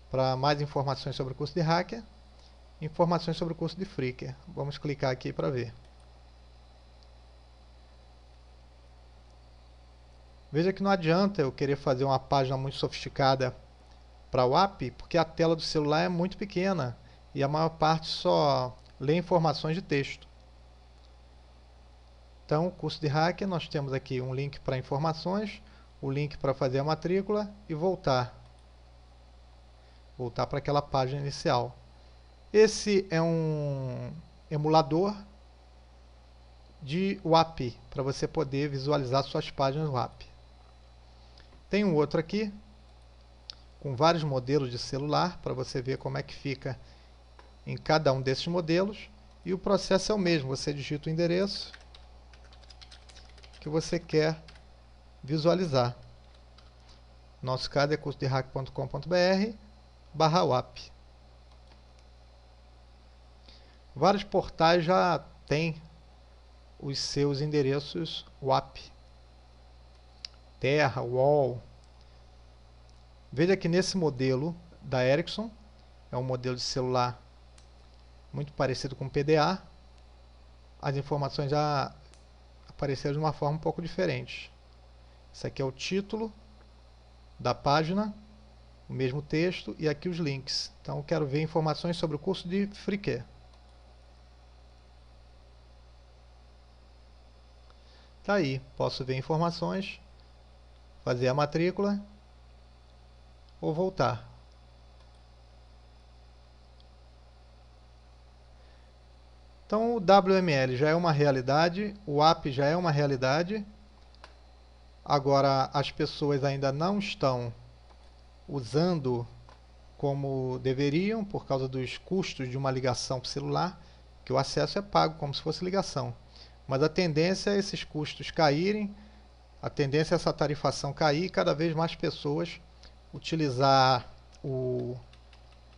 para mais informações sobre o curso de hacker, informações sobre o curso de phreaker. Vamos clicar aqui para ver. Veja que não adianta eu querer fazer uma página muito sofisticada para o WAP, porque a tela do celular é muito pequena e a maior parte só lê informações de texto. Então, o curso de hacker, nós temos aqui um link para informações, o link para fazer a matrícula e voltar para aquela página inicial. Esse é um emulador de WAP, para você poder visualizar suas páginas WAP. Tem um outro aqui, com vários modelos de celular, para você ver como é que fica em cada um desses modelos. E o processo é o mesmo, você digita o endereço que você quer visualizar. Nosso caso é cursodehack.com.br/WAP. Vários portais já têm os seus endereços WAP. Terra, UOL. Veja que nesse modelo da Ericsson, é um modelo de celular muito parecido com o PDA, as informações já apareceram de uma forma um pouco diferente. Esse aqui é o título da página, o mesmo texto, e aqui os links. Então eu quero ver informações sobre o curso de Freecare. Tá aí, posso ver informações, fazer a matrícula ou voltar. Então o WML já é uma realidade, o WAP já é uma realidade. Agora as pessoas ainda não estão usando como deveriam por causa dos custos de uma ligação para o celular, que o acesso é pago como se fosse ligação. Mas a tendência é esses custos caírem, a tendência é essa tarifação cair e cada vez mais pessoas utilizar o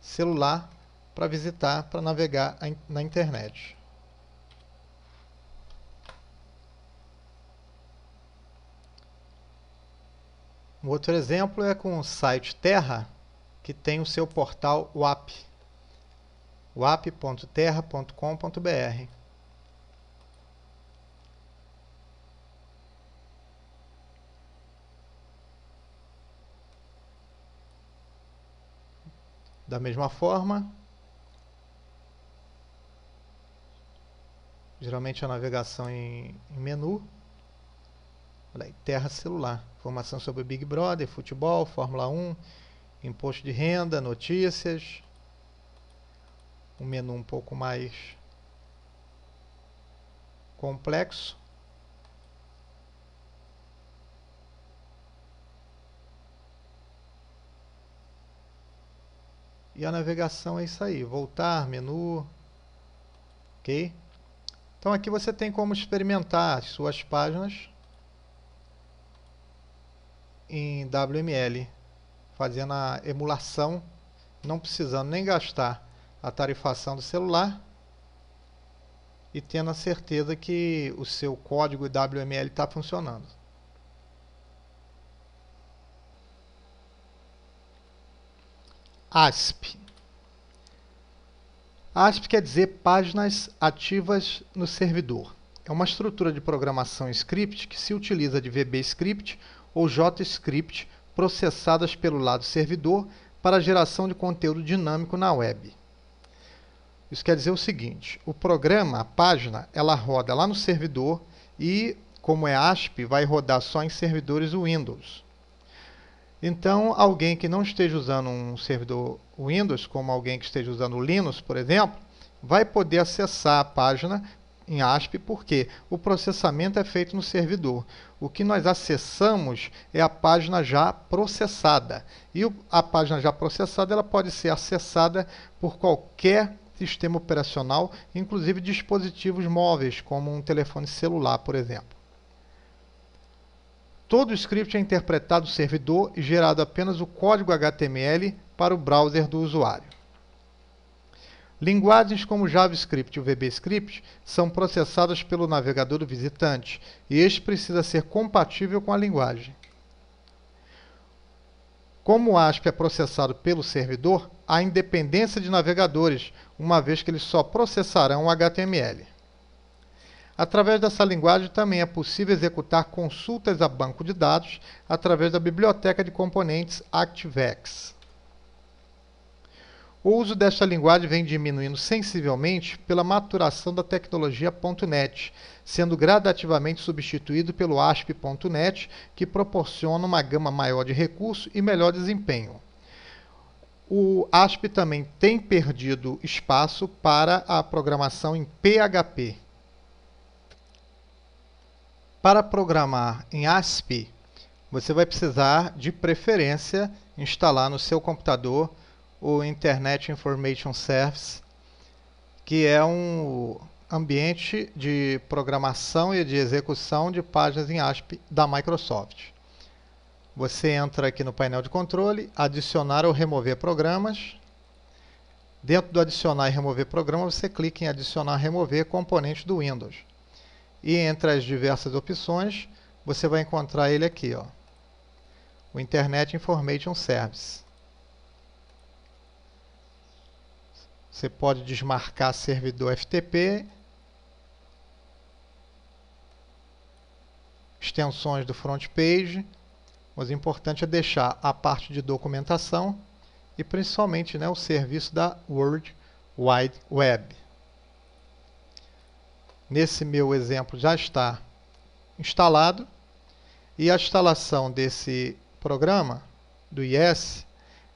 celular para visitar, para navegar na internet. Um outro exemplo é com o site Terra, que tem o seu portal WAP, wap.terra.com.br. Da mesma forma, geralmente a navegação em menu. Olha aí, Terra Celular, informação sobre Big Brother, futebol, Fórmula 1, imposto de renda, notícias. Um menu um pouco mais complexo. E a navegação é isso aí, voltar, menu, ok? Então aqui você tem como experimentar as suas páginas em WML, fazendo a emulação, não precisando nem gastar a tarifação do celular e tendo a certeza que o seu código WML está funcionando. ASP. ASP quer dizer páginas ativas no servidor. É uma estrutura de programação script que se utiliza de VBScript ou JScript processadas pelo lado servidor para a geração de conteúdo dinâmico na web. Isso quer dizer o seguinte, o programa, a página, ela roda lá no servidor e, como é ASP, vai rodar só em servidores Windows. Então, alguém que não esteja usando um servidor Windows, como alguém que esteja usando o Linux, por exemplo, vai poder acessar a página em ASP, porque o processamento é feito no servidor. O que nós acessamos é a página já processada. E a página já processada ela pode ser acessada por qualquer sistema operacional, inclusive dispositivos móveis, como um telefone celular, por exemplo. Todo o script é interpretado no servidor e gerado apenas o código HTML para o browser do usuário. Linguagens como JavaScript e o VBScript são processadas pelo navegador do visitante e este precisa ser compatível com a linguagem. Como o ASP é processado pelo servidor, há independência de navegadores, uma vez que eles só processarão o HTML. Através dessa linguagem também é possível executar consultas a banco de dados através da biblioteca de componentes ActiveX. O uso desta linguagem vem diminuindo sensivelmente pela maturação da tecnologia .NET, sendo gradativamente substituído pelo ASP.NET, que proporciona uma gama maior de recursos e melhor desempenho. O ASP também tem perdido espaço para a programação em PHP. Para programar em ASP, você vai precisar, de preferência, instalar no seu computador o Internet Information Service, que é um ambiente de programação e de execução de páginas em ASP da Microsoft. Você entra aqui no painel de controle, adicionar ou remover programas. Dentro do adicionar e remover programa, você clica em adicionar e remover componentes do Windows. E entre as diversas opções, você vai encontrar ele aqui, ó, o Internet Information Service. Você pode desmarcar servidor FTP, extensões do front page, mas o importante é deixar a parte de documentação e principalmente, né, o serviço da World Wide Web. Nesse meu exemplo já está instalado e a instalação desse programa, do IS,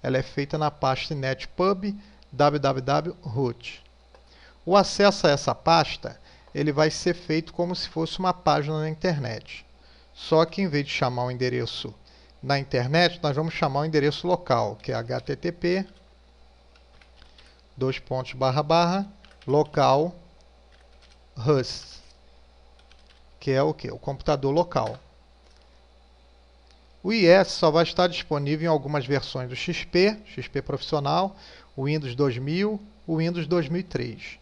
ela é feita na pasta netpub www.root. O acesso a essa pasta ele vai ser feito como se fosse uma página na internet. Só que em vez de chamar o endereço na internet, nós vamos chamar o endereço local, que é http local host, que é o que? O computador local. O IS só vai estar disponível em algumas versões do XP, XP Profissional, o Windows 2000, o Windows 2003.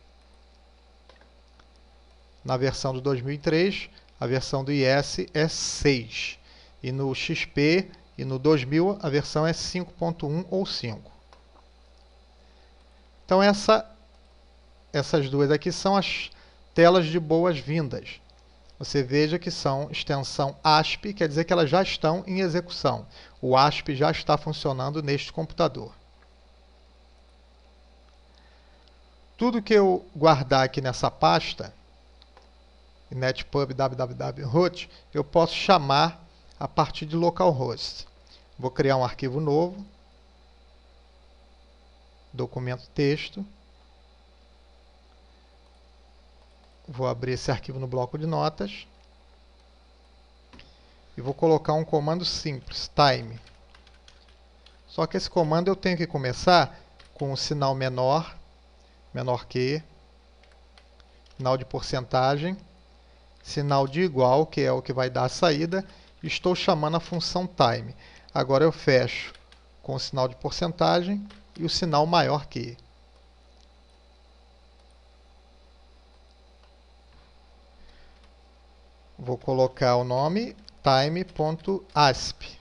Na versão do 2003, a versão do IS é 6. E no XP e no 2000, a versão é 5.1 ou 5. Então, essas duas aqui são as telas de boas-vindas. Você veja que são extensão ASP, quer dizer que elas já estão em execução. O ASP já está funcionando neste computador. Tudo que eu guardar aqui nessa pasta, netpub www.root, eu posso chamar a partir de localhost. Vou criar um arquivo novo, documento texto. Vou abrir esse arquivo no bloco de notas e vou colocar um comando simples, time. Só que esse comando eu tenho que começar com um sinal menor que, sinal de porcentagem, sinal de igual, que é o que vai dar a saída, e estou chamando a função time. Agora eu fecho com o sinal de porcentagem e o sinal maior que. Vou colocar o nome time.asp.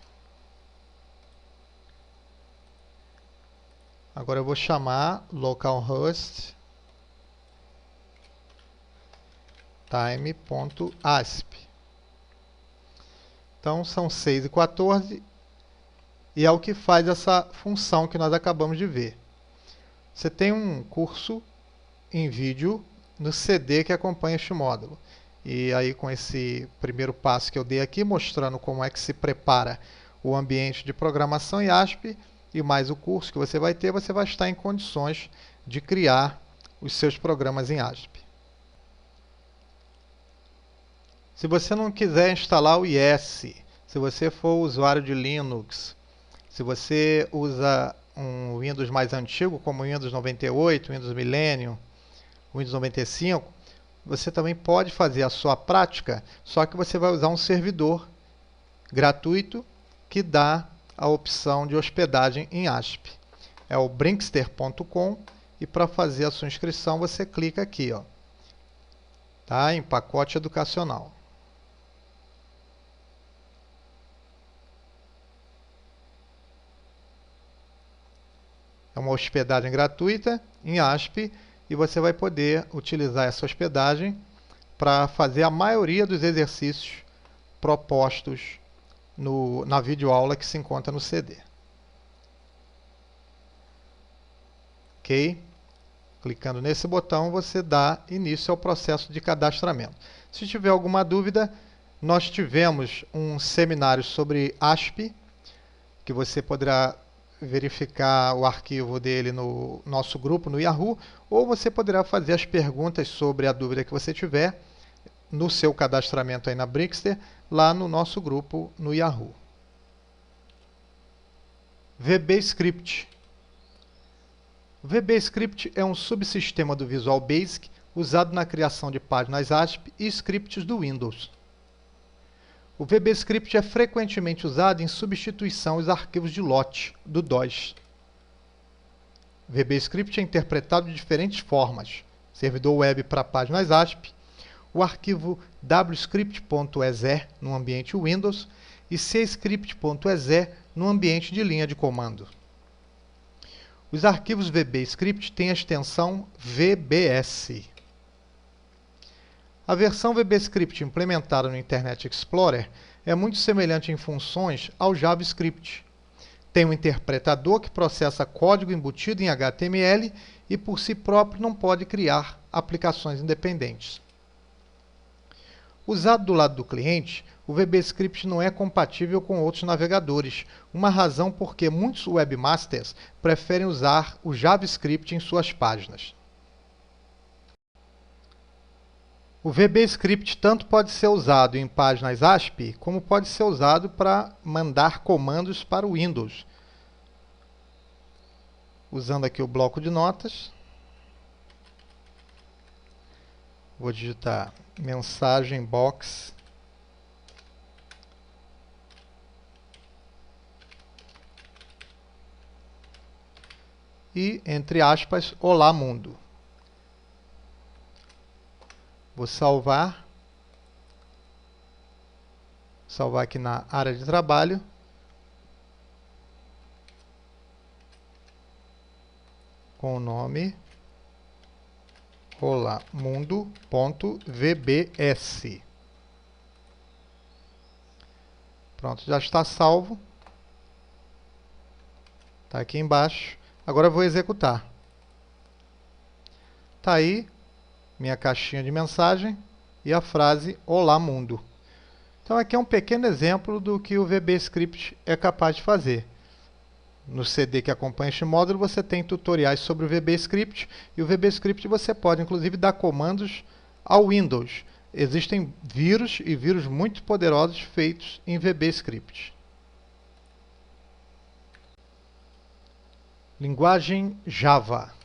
Agora eu vou chamar localhost time.asp. Então são 6:14 e é o que faz essa função que nós acabamos de ver. Você tem um curso em vídeo no CD que acompanha este módulo. E aí com esse primeiro passo que eu dei aqui, mostrando como é que se prepara o ambiente de programação em ASP, e mais o curso que você vai ter, você vai estar em condições de criar os seus programas em ASP. Se você não quiser instalar o IS, se você for usuário de Linux, se você usa um Windows mais antigo, como o Windows 98, Windows Millennium, Windows 95, você também pode fazer a sua prática, só que você vai usar um servidor gratuito que dá a opção de hospedagem em ASP. É o brinkster.com e para fazer a sua inscrição você clica aqui, ó, tá? Em pacote educacional. É uma hospedagem gratuita em ASP e você vai poder utilizar essa hospedagem para fazer a maioria dos exercícios propostos na videoaula que se encontra no CD. Ok? Clicando nesse botão, você dá início ao processo de cadastramento. Se tiver alguma dúvida, nós tivemos um seminário sobre ASP, que você poderá verificar o arquivo dele no nosso grupo no Yahoo, ou você poderá fazer as perguntas sobre a dúvida que você tiver no seu cadastramento aí na Brinkster, lá no nosso grupo no Yahoo. VBScript. O VBScript é um subsistema do Visual Basic usado na criação de páginas ASP e scripts do Windows. O VBScript é frequentemente usado em substituição aos arquivos de lote do DOS. O VBScript é interpretado de diferentes formas: servidor web para páginas ASP, o arquivo wscript.exe no ambiente Windows e cscript.exe no ambiente de linha de comando. Os arquivos VBScript têm a extensão VBS. A versão VBScript implementada no Internet Explorer é muito semelhante em funções ao JavaScript. Tem um interpretador que processa código embutido em HTML e por si próprio não pode criar aplicações independentes. Usado do lado do cliente, o VBScript não é compatível com outros navegadores, uma razão porque muitos webmasters preferem usar o JavaScript em suas páginas. O VBScript tanto pode ser usado em páginas ASP, como pode ser usado para mandar comandos para o Windows. Usando aqui o bloco de notas, vou digitar mensagem box e, entre aspas, olá mundo. Vou salvar aqui na área de trabalho. Com o nome olamundo.vbs. Pronto, já está salvo. Está aqui embaixo. Agora eu vou executar. Está aí minha caixinha de mensagem e a frase Olá Mundo. Então aqui é um pequeno exemplo do que o VBScript é capaz de fazer. No CD que acompanha este módulo você tem tutoriais sobre o VBScript e o VBScript você pode inclusive dar comandos ao Windows. Existem vírus e vírus muito poderosos feitos em VBScript. Linguagem Java.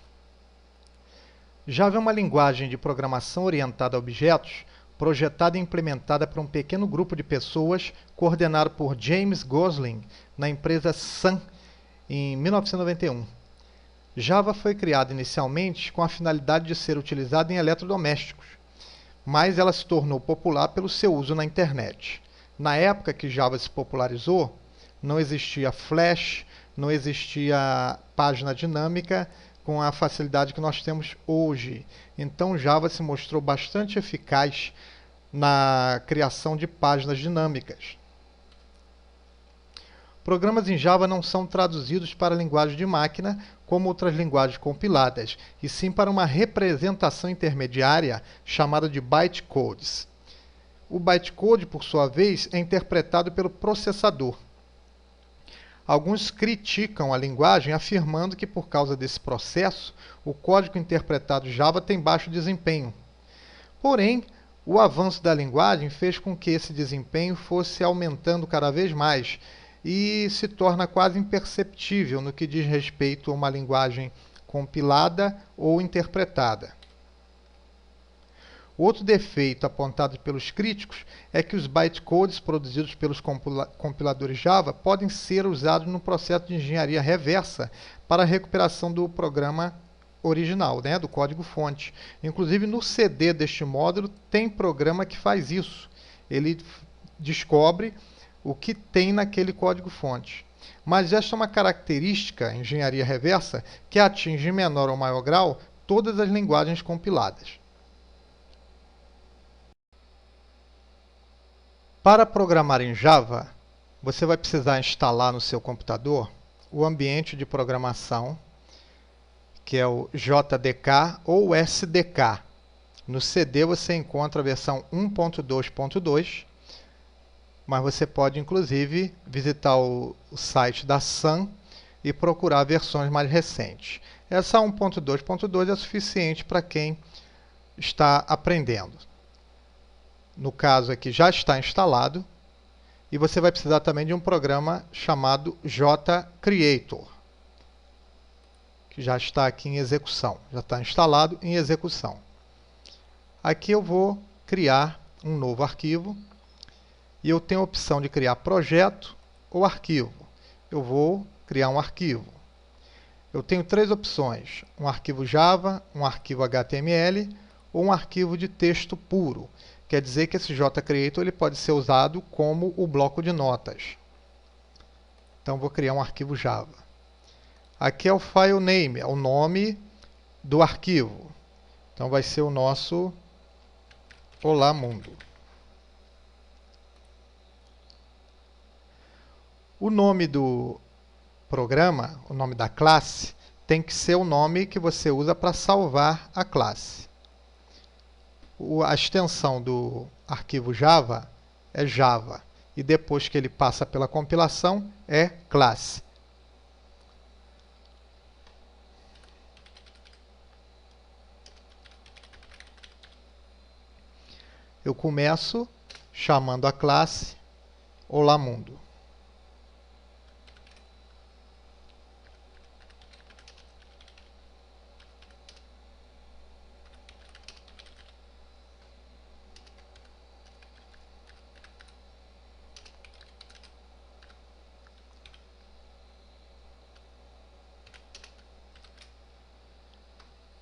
Java é uma linguagem de programação orientada a objetos, projetada e implementada por um pequeno grupo de pessoas, coordenado por James Gosling, na empresa Sun, em 1991. Java foi criada inicialmente com a finalidade de ser utilizada em eletrodomésticos, mas ela se tornou popular pelo seu uso na internet. Na época que Java se popularizou, não existia Flash, não existia página dinâmica, com a facilidade que nós temos hoje. Então Java se mostrou bastante eficaz na criação de páginas dinâmicas. Programas em Java não são traduzidos para a linguagem de máquina, como outras linguagens compiladas, e sim para uma representação intermediária chamada de bytecodes. O bytecode, por sua vez, é interpretado pelo processador. Alguns criticam a linguagem afirmando que, por causa desse processo, o código interpretado Java tem baixo desempenho. Porém, o avanço da linguagem fez com que esse desempenho fosse aumentando cada vez mais e se torna quase imperceptível no que diz respeito a uma linguagem compilada ou interpretada. Outro defeito apontado pelos críticos é que os bytecodes produzidos pelos compiladores Java podem ser usados no processo de engenharia reversa para a recuperação do programa original, do código-fonte. Inclusive, no CD deste módulo, tem programa que faz isso. Ele descobre o que tem naquele código-fonte. Mas esta é uma característica, engenharia reversa, que atinge em menor ou maior grau todas as linguagens compiladas. Para programar em Java, você vai precisar instalar no seu computador o ambiente de programação, que é o JDK ou SDK. No CD você encontra a versão 1.2.2, mas você pode inclusive visitar o site da Sun e procurar versões mais recentes. Essa 1.2.2 é suficiente para quem está aprendendo. No caso aqui já está instalado e você vai precisar também de um programa chamado JCreator, que já está aqui em execução, já está instalado em execução. Aqui eu vou criar um novo arquivo e eu tenho a opção de criar projeto ou arquivo. Eu vou criar um arquivo. Eu tenho três opções: um arquivo Java, um arquivo HTML ou um arquivo de texto puro. Quer dizer que esse JCreator ele pode ser usado como o bloco de notas. Então vou criar um arquivo Java. Aqui é o file name, é o nome do arquivo. Então vai ser o nosso Olá Mundo. O nome do programa, o nome da classe, tem que ser o nome que você usa para salvar a classe. A extensão do arquivo Java é Java. E depois que ele passa pela compilação, é classe. Eu começo chamando a classe Olá Mundo.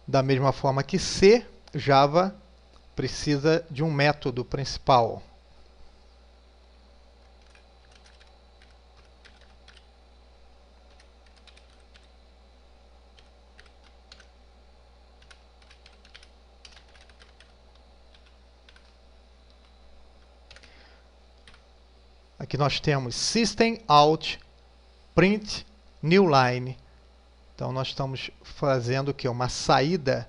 Da mesma forma que C, Java precisa de um método principal. Aqui nós temos System Out Print New Line. Então nós estamos fazendo o quê? Uma saída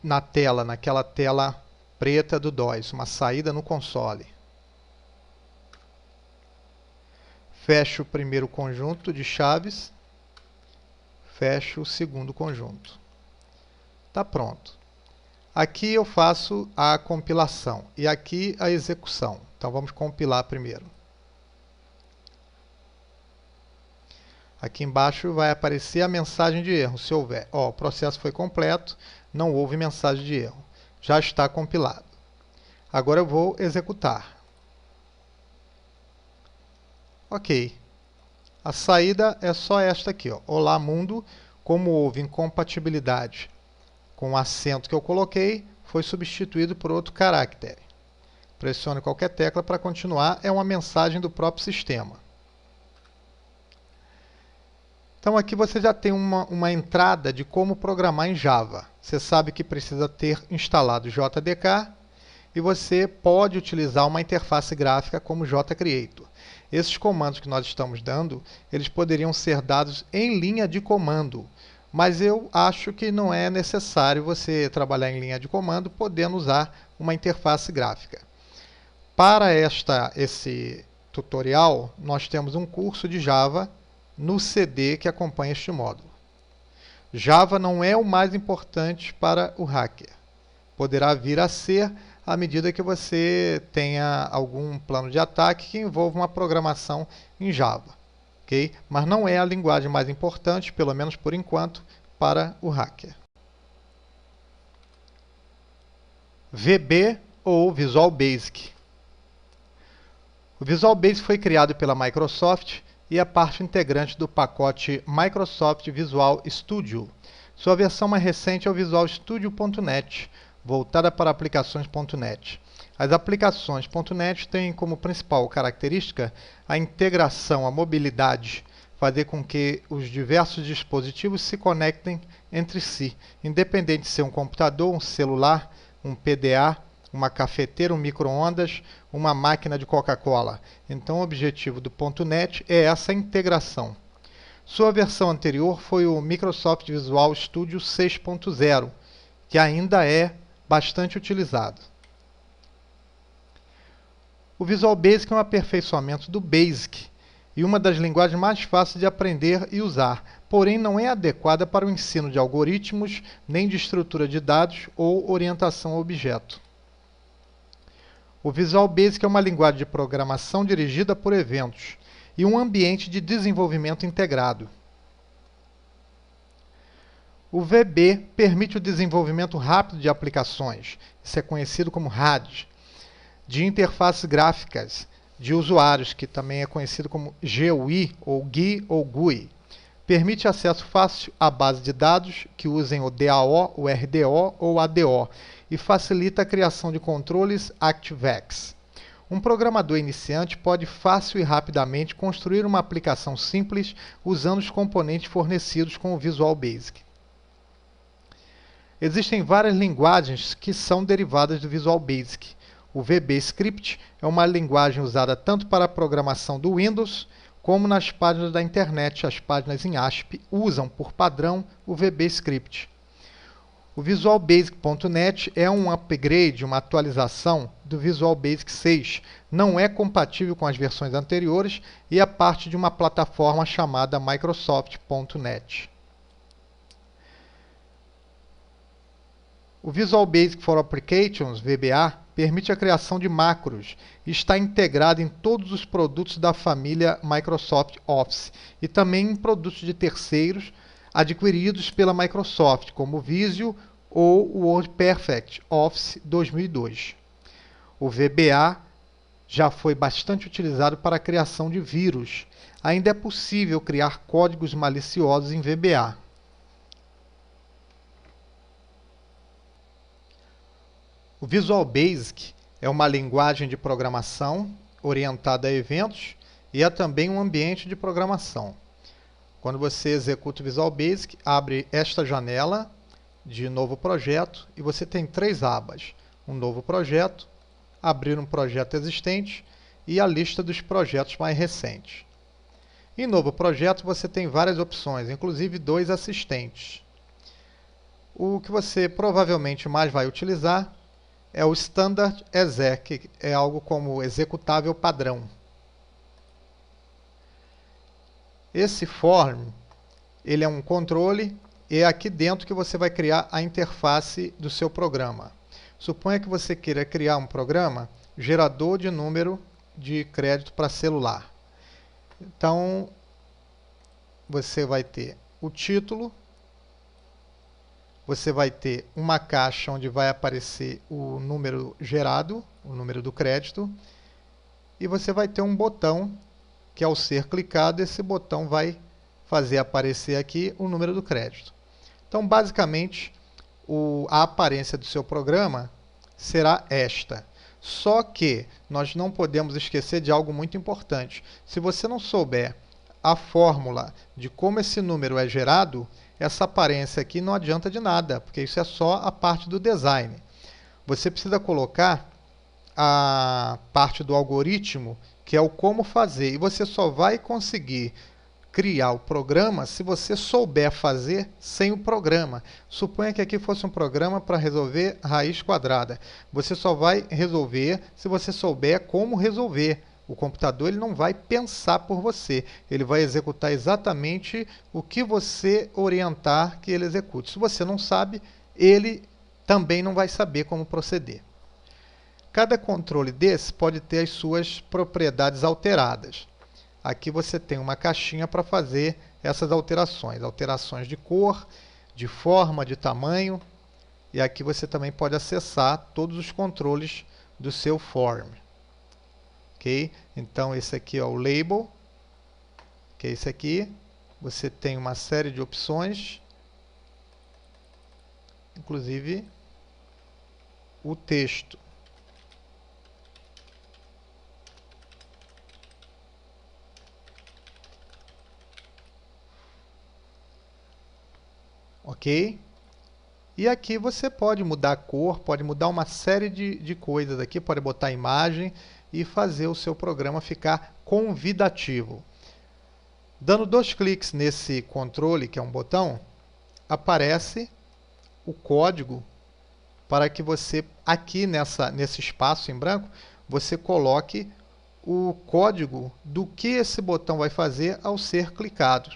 na tela, naquela tela preta do DOS, uma saída no console. Fecho o primeiro conjunto de chaves, fecho o segundo conjunto. Está pronto. Aqui eu faço a compilação e aqui a execução. Então vamos compilar primeiro. Aqui embaixo vai aparecer a mensagem de erro, se houver. Ó, o processo foi completo, não houve mensagem de erro. Já está compilado. Agora eu vou executar. Ok. A saída é só esta aqui, ó. Olá Mundo. Como houve incompatibilidade com o acento que eu coloquei, foi substituído por outro caractere. Pressione qualquer tecla para continuar. É uma mensagem do próprio sistema. Então aqui você já tem uma entrada de como programar em Java. Você sabe que precisa ter instalado JDK e você pode utilizar uma interface gráfica como JCreator. Esses comandos que nós estamos dando, eles poderiam ser dados em linha de comando, mas eu acho que não é necessário você trabalhar em linha de comando podendo usar uma interface gráfica. Para esse tutorial, nós temos um curso de Java no CD que acompanha este módulo. Java não é o mais importante para o hacker. Poderá vir a ser à medida que você tenha algum plano de ataque que envolva uma programação em Java. Okay? Mas não é a linguagem mais importante, pelo menos por enquanto, para o hacker. VB ou Visual Basic. O Visual Basic foi criado pela Microsoft e é parte integrante do pacote Microsoft Visual Studio. Sua versão mais recente é o Visual Studio.net, voltada para aplicações.net. As aplicações.net têm como principal característica a integração, a mobilidade, fazer com que os diversos dispositivos se conectem entre si, independente de ser um computador, um celular, um PDA, uma cafeteira, um micro-ondas, uma máquina de Coca-Cola. Então o objetivo do .NET é essa integração. Sua versão anterior foi o Microsoft Visual Studio 6.0, que ainda é bastante utilizado. O Visual Basic é um aperfeiçoamento do Basic e uma das linguagens mais fáceis de aprender e usar, porém não é adequada para o ensino de algoritmos, nem de estrutura de dados ou orientação a objeto. O Visual Basic é uma linguagem de programação dirigida por eventos e um ambiente de desenvolvimento integrado. O VB permite o desenvolvimento rápido de aplicações, isso é conhecido como RAD, de interfaces gráficas de usuários, que também é conhecido como GUI ou GUI ou GUI. Permite acesso fácil à base de dados que usem o DAO, o RDO ou ADO e facilita a criação de controles ActiveX. Um programador iniciante pode fácil e rapidamente construir uma aplicação simples usando os componentes fornecidos com o Visual Basic. Existem várias linguagens que são derivadas do Visual Basic. O VBScript é uma linguagem usada tanto para a programação do Windows como nas páginas da internet. As páginas em ASP usam por padrão o VBScript. O Visual Basic.NET é um upgrade, uma atualização do Visual Basic 6. Não é compatível com as versões anteriores e é parte de uma plataforma chamada Microsoft.NET. O Visual Basic for Applications, VBA, permite a criação de macros e está integrado em todos os produtos da família Microsoft Office e também em produtos de terceiros adquiridos pela Microsoft, como o Visio ou o WordPerfect Office 2002. O VBA já foi bastante utilizado para a criação de vírus. Ainda é possível criar códigos maliciosos em VBA. O Visual Basic é uma linguagem de programação orientada a eventos e é também um ambiente de programação. Quando você executa o Visual Basic, abre esta janela de novo projeto e você tem três abas: um novo projeto, abrir um projeto existente e a lista dos projetos mais recentes. Em novo projeto você tem várias opções, inclusive dois assistentes. O que você provavelmente mais vai utilizar é o Standard Exec, que é algo como executável padrão. Esse form, ele é um controle e é aqui dentro que você vai criar a interface do seu programa. Suponha que você queira criar um programa gerador de número de crédito para celular. Então, você vai ter o título, você vai ter uma caixa onde vai aparecer o número gerado, o número do crédito, e você vai ter um botão que, ao ser clicado, esse botão vai fazer aparecer aqui o número do crédito. Então, basicamente, a aparência do seu programa será esta. Só que nós não podemos esquecer de algo muito importante. Se você não souber a fórmula de como esse número é gerado, essa aparência aqui não adianta de nada, porque isso é só a parte do design. Você precisa colocar a parte do algoritmo, que é o como fazer, e você só vai conseguir criar o programa se você souber fazer sem o programa. Suponha que aqui fosse um programa para resolver raiz quadrada. Você só vai resolver se você souber como resolver. O computador ele não vai pensar por você, ele vai executar exatamente o que você orientar que ele execute. Se você não sabe, ele também não vai saber como proceder. Cada controle desse pode ter as suas propriedades alteradas. Aqui você tem uma caixinha para fazer essas alterações. Alterações de cor, de forma, de tamanho. E aqui você também pode acessar todos os controles do seu form. Okay? Então, esse aqui é o label, que é esse aqui. Você tem uma série de opções, inclusive o texto. Ok? E aqui você pode mudar a cor, pode mudar uma série de coisas aqui, pode botar imagem e fazer o seu programa ficar convidativo. Dando 2 cliques nesse controle, que é um botão, aparece o código para que você, aqui nesse espaço em branco, você coloque o código do que esse botão vai fazer ao ser clicado.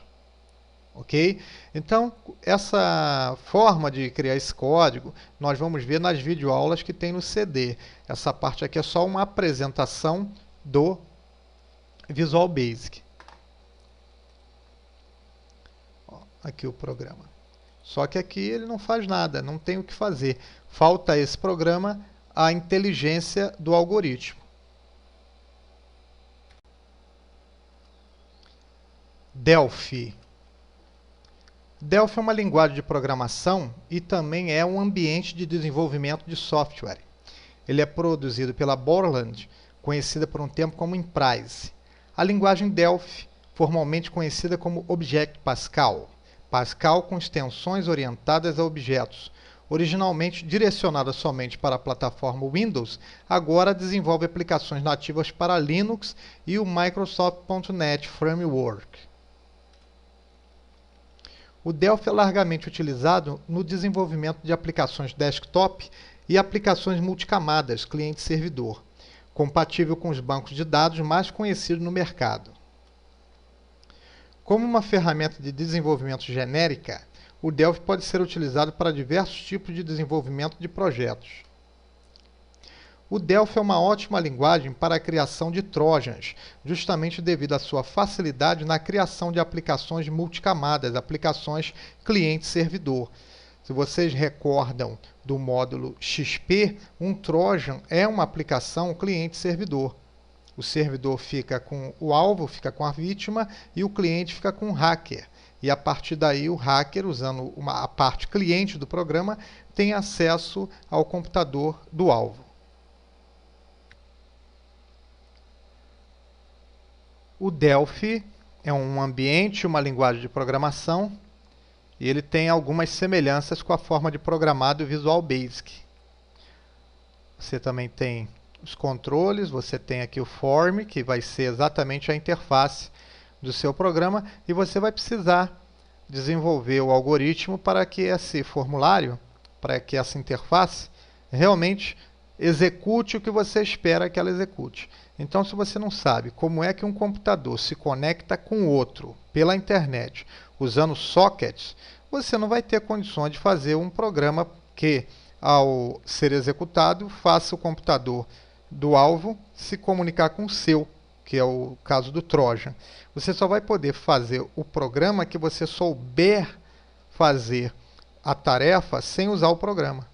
ok? Então, essa forma de criar esse código, nós vamos ver nas videoaulas que tem no CD. Essa parte aqui é só uma apresentação do Visual Basic. Ó, aqui o programa. Só que aqui ele não faz nada, não tem o que fazer. Falta a esse programa a inteligência do algoritmo. Delphi. Delphi é uma linguagem de programação e também é um ambiente de desenvolvimento de software. Ele é produzido pela Borland, conhecida por um tempo como Emprise. A linguagem Delphi, formalmente conhecida como Object Pascal. Pascal com extensões orientadas a objetos. Originalmente direcionada somente para a plataforma Windows, agora desenvolve aplicações nativas para Linux e o Microsoft.NET Framework. O Delphi é largamente utilizado no desenvolvimento de aplicações desktop e aplicações multicamadas cliente-servidor, compatível com os bancos de dados mais conhecidos no mercado. Como uma ferramenta de desenvolvimento genérica, o Delphi pode ser utilizado para diversos tipos de desenvolvimento de projetos. O Delphi é uma ótima linguagem para a criação de trojans, justamente devido à sua facilidade na criação de aplicações multicamadas, aplicações cliente-servidor. Se vocês recordam do módulo XP, um trojan é uma aplicação cliente-servidor. O servidor fica com o alvo, fica com a vítima, e o cliente fica com o hacker. E a partir daí o hacker, usando a parte cliente do programa, tem acesso ao computador do alvo. O Delphi é um ambiente, uma linguagem de programação, e ele tem algumas semelhanças com a forma de programar do Visual Basic. Você também tem os controles, você tem aqui o form, que vai ser exatamente a interface do seu programa, e você vai precisar desenvolver o algoritmo para que esse formulário, para que essa interface realmente execute o que você espera que ela execute. Então, se você não sabe como é que um computador se conecta com outro pela internet, usando sockets, você não vai ter condições de fazer um programa que, ao ser executado, faça o computador do alvo se comunicar com o seu, que é o caso do Trojan. Você só vai poder fazer o programa que você souber fazer a tarefa sem usar o programa.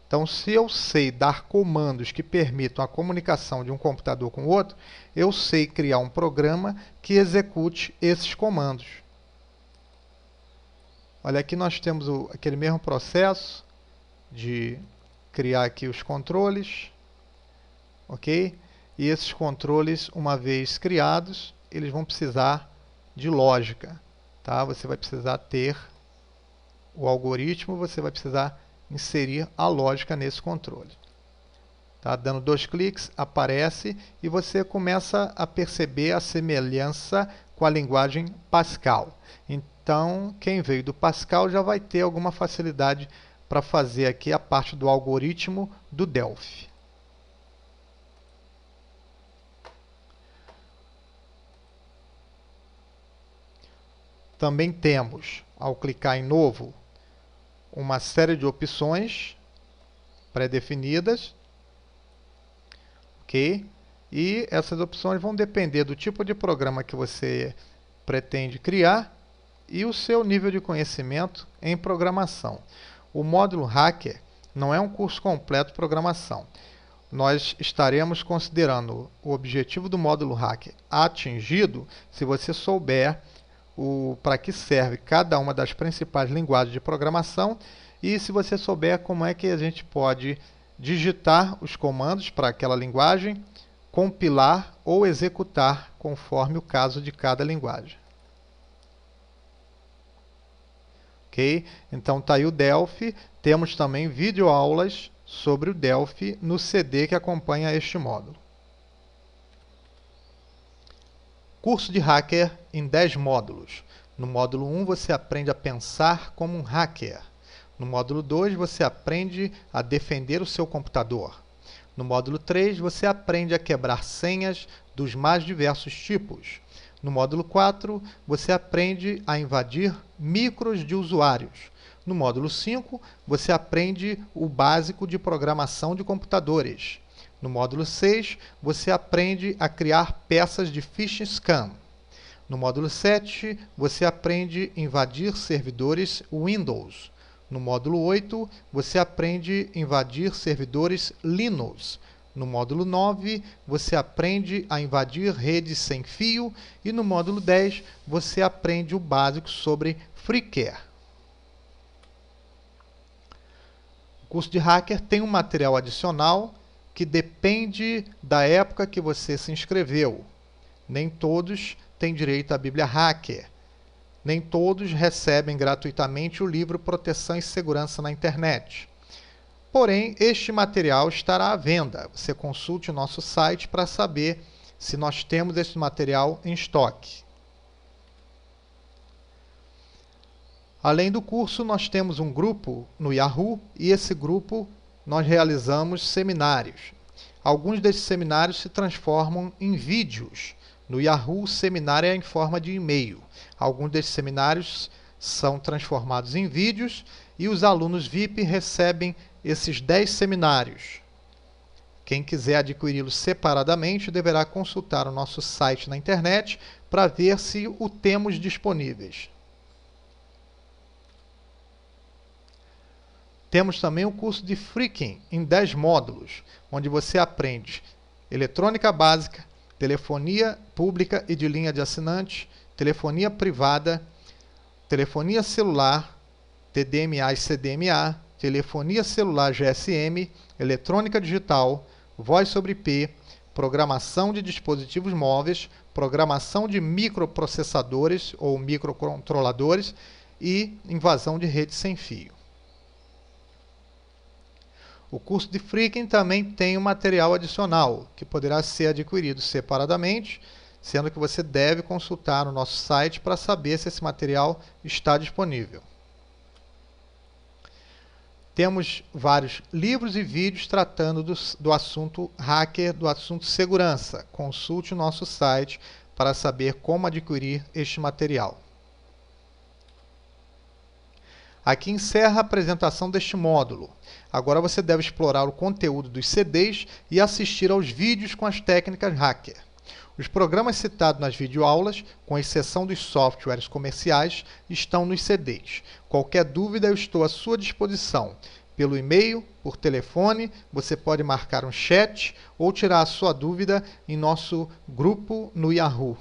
Então, se eu sei dar comandos que permitam a comunicação de um computador com o outro, eu sei criar um programa que execute esses comandos. Olha, aqui nós temos aquele mesmo processo de criar aqui os controles, ok? E esses controles, uma vez criados, eles vão precisar de lógica, tá? Você vai precisar ter o algoritmo, você vai precisar inserir a lógica nesse controle. Tá? Dando 2 cliques, aparece e você começa a perceber a semelhança com a linguagem Pascal. Então, quem veio do Pascal já vai ter alguma facilidade para fazer aqui a parte do algoritmo do Delphi. Também temos, ao clicar em novo, uma série de opções pré-definidas, ok? E essas opções vão depender do tipo de programa que você pretende criar e o seu nível de conhecimento em programação. O módulo Hacker não é um curso completo de programação. Nós estaremos considerando o objetivo do módulo Hacker atingido se você souber para que serve cada uma das principais linguagens de programação e se você souber como é que a gente pode digitar os comandos para aquela linguagem, compilar ou executar conforme o caso de cada linguagem. Ok? Então está aí o Delphi. Temos também videoaulas sobre o Delphi no CD que acompanha este módulo. Curso de Hacker em 10 módulos. No módulo 1 você aprende a pensar como um hacker. No módulo 2 você aprende a defender o seu computador. No módulo 3 você aprende a quebrar senhas dos mais diversos tipos. No módulo 4, você aprende a invadir micros de usuários. No módulo 5, você aprende o básico de programação de computadores. No módulo 6, você aprende a criar peças de phishing scam. No módulo 7, você aprende a invadir servidores Windows. No módulo 8, você aprende a invadir servidores Linux. No módulo 9, você aprende a invadir redes sem fio. E no módulo 10, você aprende o básico sobre freeware. O curso de hacker tem um material adicional que depende da época que você se inscreveu. Nem todos têm direito à Bíblia Hacker. Nem todos recebem gratuitamente o livro Proteção e Segurança na Internet. Porém, este material estará à venda. Você consulte o nosso site para saber se nós temos esse material em estoque. Além do curso, nós temos um grupo no Yahoo e esse grupo nós realizamos seminários. Alguns desses seminários se transformam em vídeos. No Yahoo, o seminário é em forma de e-mail. Alguns desses seminários são transformados em vídeos e os alunos VIP recebem esses 10 seminários. Quem quiser adquiri-los separadamente deverá consultar o nosso site na internet para ver se o temos disponíveis. Temos também o curso de Freaking em 10 módulos, onde você aprende eletrônica básica, telefonia pública e de linha de assinante, telefonia privada, telefonia celular, TDMA e CDMA, telefonia celular GSM, eletrônica digital, voz sobre IP, programação de dispositivos móveis, programação de microprocessadores ou microcontroladores e invasão de rede sem fio. O curso de Freaking também tem um material adicional, que poderá ser adquirido separadamente, sendo que você deve consultar o nosso site para saber se esse material está disponível. Temos vários livros e vídeos tratando do assunto hacker, do assunto segurança. Consulte o nosso site para saber como adquirir este material. Aqui encerra a apresentação deste módulo. Agora você deve explorar o conteúdo dos CDs e assistir aos vídeos com as técnicas hacker. Os programas citados nas videoaulas, com exceção dos softwares comerciais, estão nos CDs. Qualquer dúvida, eu estou à sua disposição. Pelo e-mail, por telefone, você pode marcar um chat ou tirar a sua dúvida em nosso grupo no Yahoo.